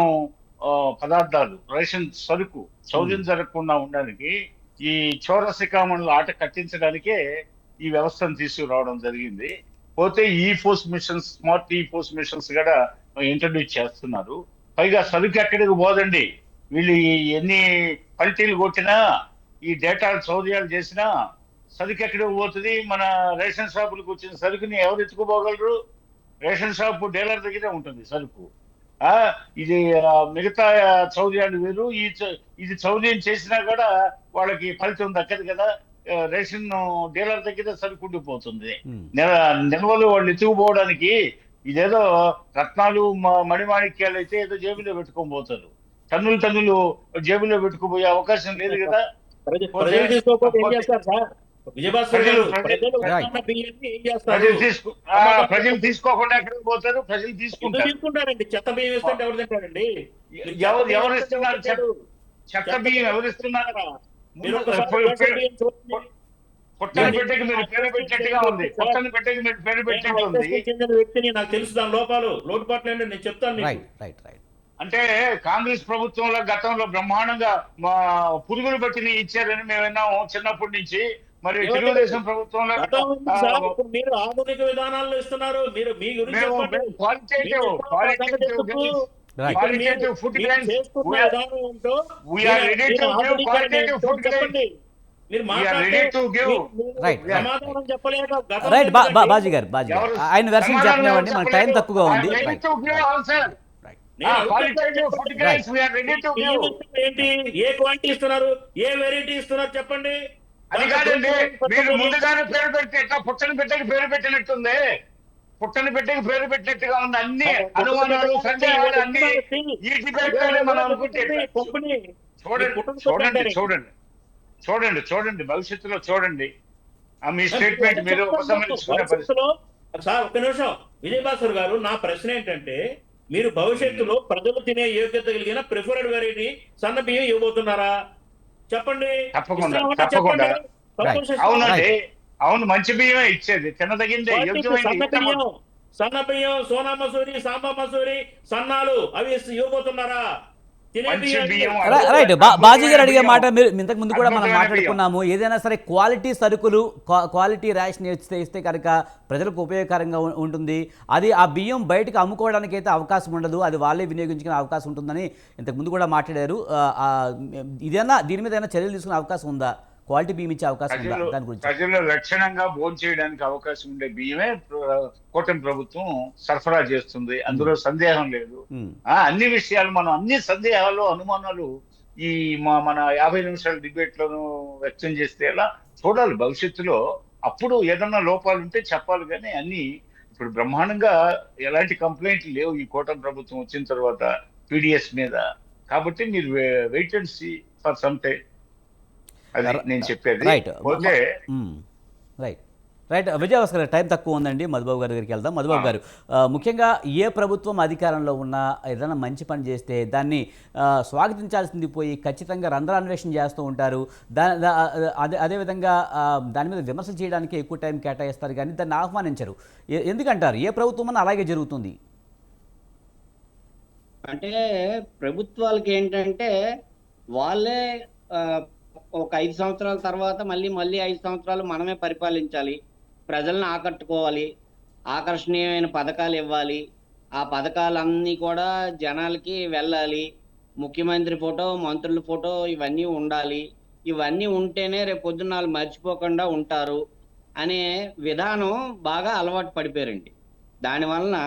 పదార్థాలు, రేషన్ సరుకు చౌర్యం జరగకుండా ఉండడానికి ఈ చౌరసికామణుల ఆట కట్టించడానికే ఈ వ్యవస్థను తీసుకురావడం జరిగింది. పోతే ఈ పోస్ట్ మిషన్స్, స్మార్ట్ ఈ పోస్ట్ మిషన్స్ కూడా ఇంట్రడ్యూస్ చేస్తున్నారు. పైగా సరుకు ఎక్కడికి పోదండి, వీళ్ళు ఎన్ని పల్టీలు కొట్టినా, ఈ డేటా చౌర్యాలు చేసినా సరుకు ఎక్కడికి పోతుంది? మన రేషన్ షాపులకు వచ్చిన సరుకుని ఎవరు ఎత్తుకుపోగలరు? రేషన్ షాపు డీలర్ దగ్గరే ఉంటుంది సరుకు. ఇది మిగతా చౌర్యాలు వేరు. ఇది చౌర్యం చేసినా కూడా వాళ్ళకి ఫలితం దక్కదు కదా. రేషన్ డీలర్ దగ్గర సరుకు ఉండిపోతుంది. నిల్వలు వాళ్ళు ఎత్తుకుపోవడానికి ఇదేదో రత్నాలు మణిమాణిక్యాలు అయితే ఏదో జేబులో పెట్టుకొని పోతారు, టన్నులు జేబులో పెట్టుకుపోయే అవకాశం లేదు కదా. ప్రజలు తీసుకోకుండా ఎక్కడికి పోతారు? ప్రజలు తీసుకుంటారండి. చెత్త బియ్యం ఇస్తుంటే ఎవరు తింటారండి? ఎవరు ఇస్తున్నారు చెత్త బియ్యం? ఎవరు ఇస్తున్నారు? పొట్టని పెట్టకి మీరు పేరు పెట్టినట్టుగా ఉంది. పొట్టని పెట్టకి మీరు పేరు పెట్టినట్టు ఉంది. వ్యక్తిని నాకు తెలుసు, దాని లోటుపాట్లు ఏంటో నేను చెప్తాను. అంటే కాంగ్రెస్ ప్రభుత్వంలో గతంలో బ్రహ్మాండంగా పురుగులు బట్టిని ఇచ్చారని మేము విన్నాము చిన్నప్పటి నుంచి. మరి తెలుగుదేశం ప్రభుత్వంలో మీరు ఆధునిక విధానాల్లో ఇస్తున్నారు. మీరు మీ గురించి క్వాలిటేటివ్ ఫుడ్ గ్రైన్స్ చెప్పండి. బాజీ గారు ఆయన వెర్షన్ చెప్పనివ్వండి, మన టైం తక్కువగా ఉంది. ఏంటి, ఏ క్వాంటిటీ ఇస్తున్నారు, ఏ వెరైటీ ఇస్తున్నారు చెప్పండి. అది కాదండి, మీరు ముందుగానే పేరు పెట్టి పుట్టని పెట్టకి పేరు పెట్టినట్టుంది. పుట్టని పెట్టకి పేరు పెట్టినట్టుగా ఉంది. అన్ని అనుమానాలు, సందేహాలు అన్ని మనం అనుకుంటే చూడండి భవిష్యత్తులో చూడండి మీ స్టేట్మెంట్ మీరు సార్. ఒక్క నిమిషం విజయభాస్కర్ గారు, నా ప్రశ్న ఏంటంటే, మీరు భవిష్యత్తులో ప్రజలు తినే యోగ్యత కలిగిన ప్రిఫర్డ్ వెరైటీ సన్న బియ్యం ఇవ్వబోతున్నారా? చెప్పండి. తప్పకుండా అవునండి. అవును, మంచి బియ్యమే ఇచ్చేది, తినదగిందే, యోగ్యమైన సన్న ఇత్తనం. బియ్యం, సన్న బియ్యం, సోనా మసూరి, సాంబా మసూరి, సన్నాలు అవి ఇవ్వబోతున్నారా? తినే మంచి బియ్యం బియ్యం, రైట్. అద్భుతమైన బాజీ గారు అడిగే బియ్యం. మాట మీరు ఇంతకు ముందు కూడా మనం అద్భుతమైన మాట్లాడుకున్నాము. ఏదైనా సరే క్వాలిటీ సరుకులు, క్వాలిటీ రేషన్ ఇస్తే కనుక ప్రజలకు ఉపయోగకరంగా ఉంటుంది. అది ఆ బియ్యం బయటకు అమ్ముకోవడానికి అయితే అవకాశం ఉండదు, అది వాళ్ళే వినియోగించుకునే అవకాశం ఉంటుందని ఇంతకు ముందు కూడా మాట్లాడారు. ఇదేనా దీని మీద ఏమైనా చర్యలు తీసుకునే అవకాశం ఉందా? క్వాలిటీ బియ్యం ఇచ్చే అవకాశం ఉందా? దాని గురించి ప్రజలు లక్షణంగా భోజనం చేయడానికి అవకాశం ఉండే బియ్యమే కూటమి ప్రభుత్వం సరఫరా చేస్తుంది, అందులో సందేహం లేదు. ఉమ్. అన్ని విషయాలు మనం అన్ని సందేహాలు, అనుమానాలు ఈ మన 50 నిమిషాల డిబేట్ లోను వ్యక్తం చేస్తే ఎలా చూడాలి భవిష్యత్తులో. అప్పుడు ఏదన్నా లోపాలు ఉంటే చెప్పాలి, కానీ అన్ని ఇప్పుడు బ్రహ్మాండంగా ఎలాంటి కంప్లైంట్లు లేవు ఈ కూటమి ప్రభుత్వం వచ్చిన తర్వాత పీడిఎస్ మీద. కాబట్టి మీరు wait and see for some time, అది నేను చెప్పేది. రైట్ పోతే రైట్ రైట్ విజయభాస్కర్ గారు, టైం తక్కువ ఉందండి. మధుబాబు గారి దగ్గరికి వెళ్దాం. మధుబాబు గారు, ముఖ్యంగా ఏ ప్రభుత్వం అధికారంలో ఉన్నా ఏదైనా మంచి పని చేస్తే దాన్ని స్వాగతించాల్సింది పోయి ఖచ్చితంగా రంధ్రాన్వేషణ చేస్తూ ఉంటారు. అదేవిధంగా దాని మీద విమర్శలు చేయడానికి ఎక్కువ టైం కేటాయిస్తారు, కానీ దాన్ని ఆహ్వానించరు. ఎందుకంటారు? ఏ ప్రభుత్వం అన్నా అలాగే జరుగుతుంది. అంటే ప్రభుత్వాలకి ఏంటంటే వాళ్ళే ఒక 5 సంవత్సరాల తర్వాత మళ్ళీ 5 సంవత్సరాలు మనమే పరిపాలించాలి, ప్రజలను ఆకట్టుకోవాలి, ఆకర్షణీయమైన పథకాలు ఇవ్వాలి, ఆ పథకాలన్నీ కూడా జనాలకి వెళ్ళాలి, ముఖ్యమంత్రి ఫోటో, మంత్రుల ఫోటో ఇవన్నీ ఉండాలి, ఇవన్నీ ఉంటేనే రేపు పొద్దున్న వాళ్ళు మర్చిపోకుండా ఉంటారు అనే విధానం బాగా అలవాటు పడిపోయారండి. దానివలన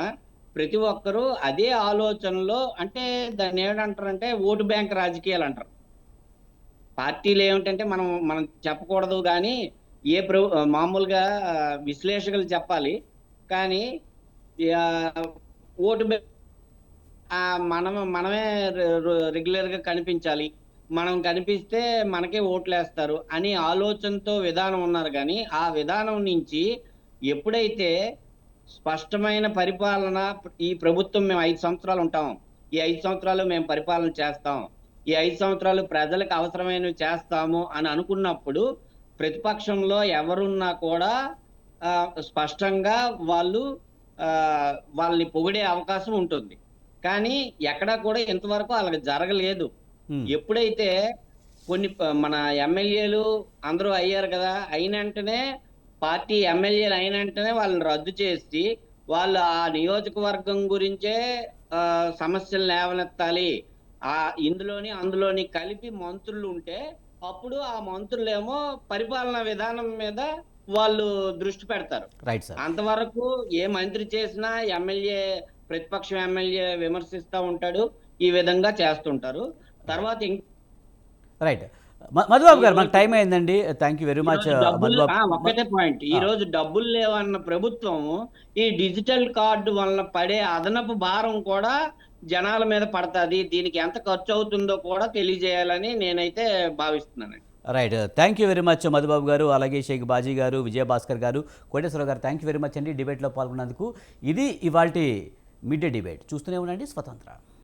ప్రతి ఒక్కరూ అదే ఆలోచనలో, అంటే దాన్ని ఏమంటారంటే ఓటు బ్యాంక్ రాజకీయాలు అంటారు. పార్టీలు ఏమిటంటే మనం చెప్పకూడదు, కానీ మామూలుగా విశ్లేషకులు చెప్పాలి, కానీ ఓటు మనమే రెగ్యులర్ గా కనిపించాలి, మనం కనిపిస్తే మనకే ఓట్లు వేస్తారు అని ఆలోచనతో విధానం ఉన్నారు. కానీ ఆ విధానం నుంచి ఎప్పుడైతే స్పష్టమైన పరిపాలన, ఈ ప్రభుత్వం మేము 5 సంవత్సరాలు ఉంటాం, ఈ 5 సంవత్సరాలు మేము పరిపాలన చేస్తాం, ఈ 5 సంవత్సరాలు ప్రజలకు అవసరమైనవి చేస్తాము అని అనుకున్నప్పుడు ప్రతిపక్షంలో ఎవరున్నా కూడా స్పష్టంగా వాళ్ళని పొగిడే అవకాశం ఉంటుంది. కానీ ఎక్కడా కూడా ఇంతవరకు అలాగ జరగలేదు. ఎప్పుడైతే కొన్ని మన ఎమ్మెల్యేలు అందరూ అయ్యారు కదా, అయిన వెంటనే పార్టీ ఎమ్మెల్యేలు అయిన వెంటనే వాళ్ళని రద్దు చేసి వాళ్ళు ఆ నియోజకవర్గం గురించే సమస్యలు లేవనెత్తాలి, అందులోని కలిపి మంత్రులు ఉంటే అప్పుడు ఆ మంత్రులేమో పరిపాలనా విధానం మీద వాళ్ళు దృష్టి పెడతారు. అంతవరకు ఏ మంత్రి చేసినా ప్రతిపక్షం ఎమ్మెల్యే విమర్శిస్తూ ఉంటాడు, ఈ విధంగా చేస్తుంటారు. తర్వాత రైట్ మధుబాబు గారు, మనకు టైం అయిందండి. Thank you very much. ఒక్కటే పాయింట్, ఈ రోజు డబ్బులు లేవన్న ప్రభుత్వం ఈ డిజిటల్ కార్డు వలన పడే అదనపు భారం కూడా జనాల మీద పడుతుంది, దీనికి ఎంత ఖర్చు అవుతుందో కూడా తెలియజేయాలని నేనైతే భావిస్తున్నానండి. Right, thank you very much Madhubabu garu, అలాగే షేక్ బాజీ గారు, విజయభాస్కర్ గారు, కోటేశ్వరరావు గారు, థ్యాంక్ యూ వెరీ మచ్ అండి డిబేట్లో పాల్గొన్నందుకు. ఇది ఇవాల్టి మిడ్ డే డిబేట్. చూస్తూనే ఉండండి స్వతంత్ర.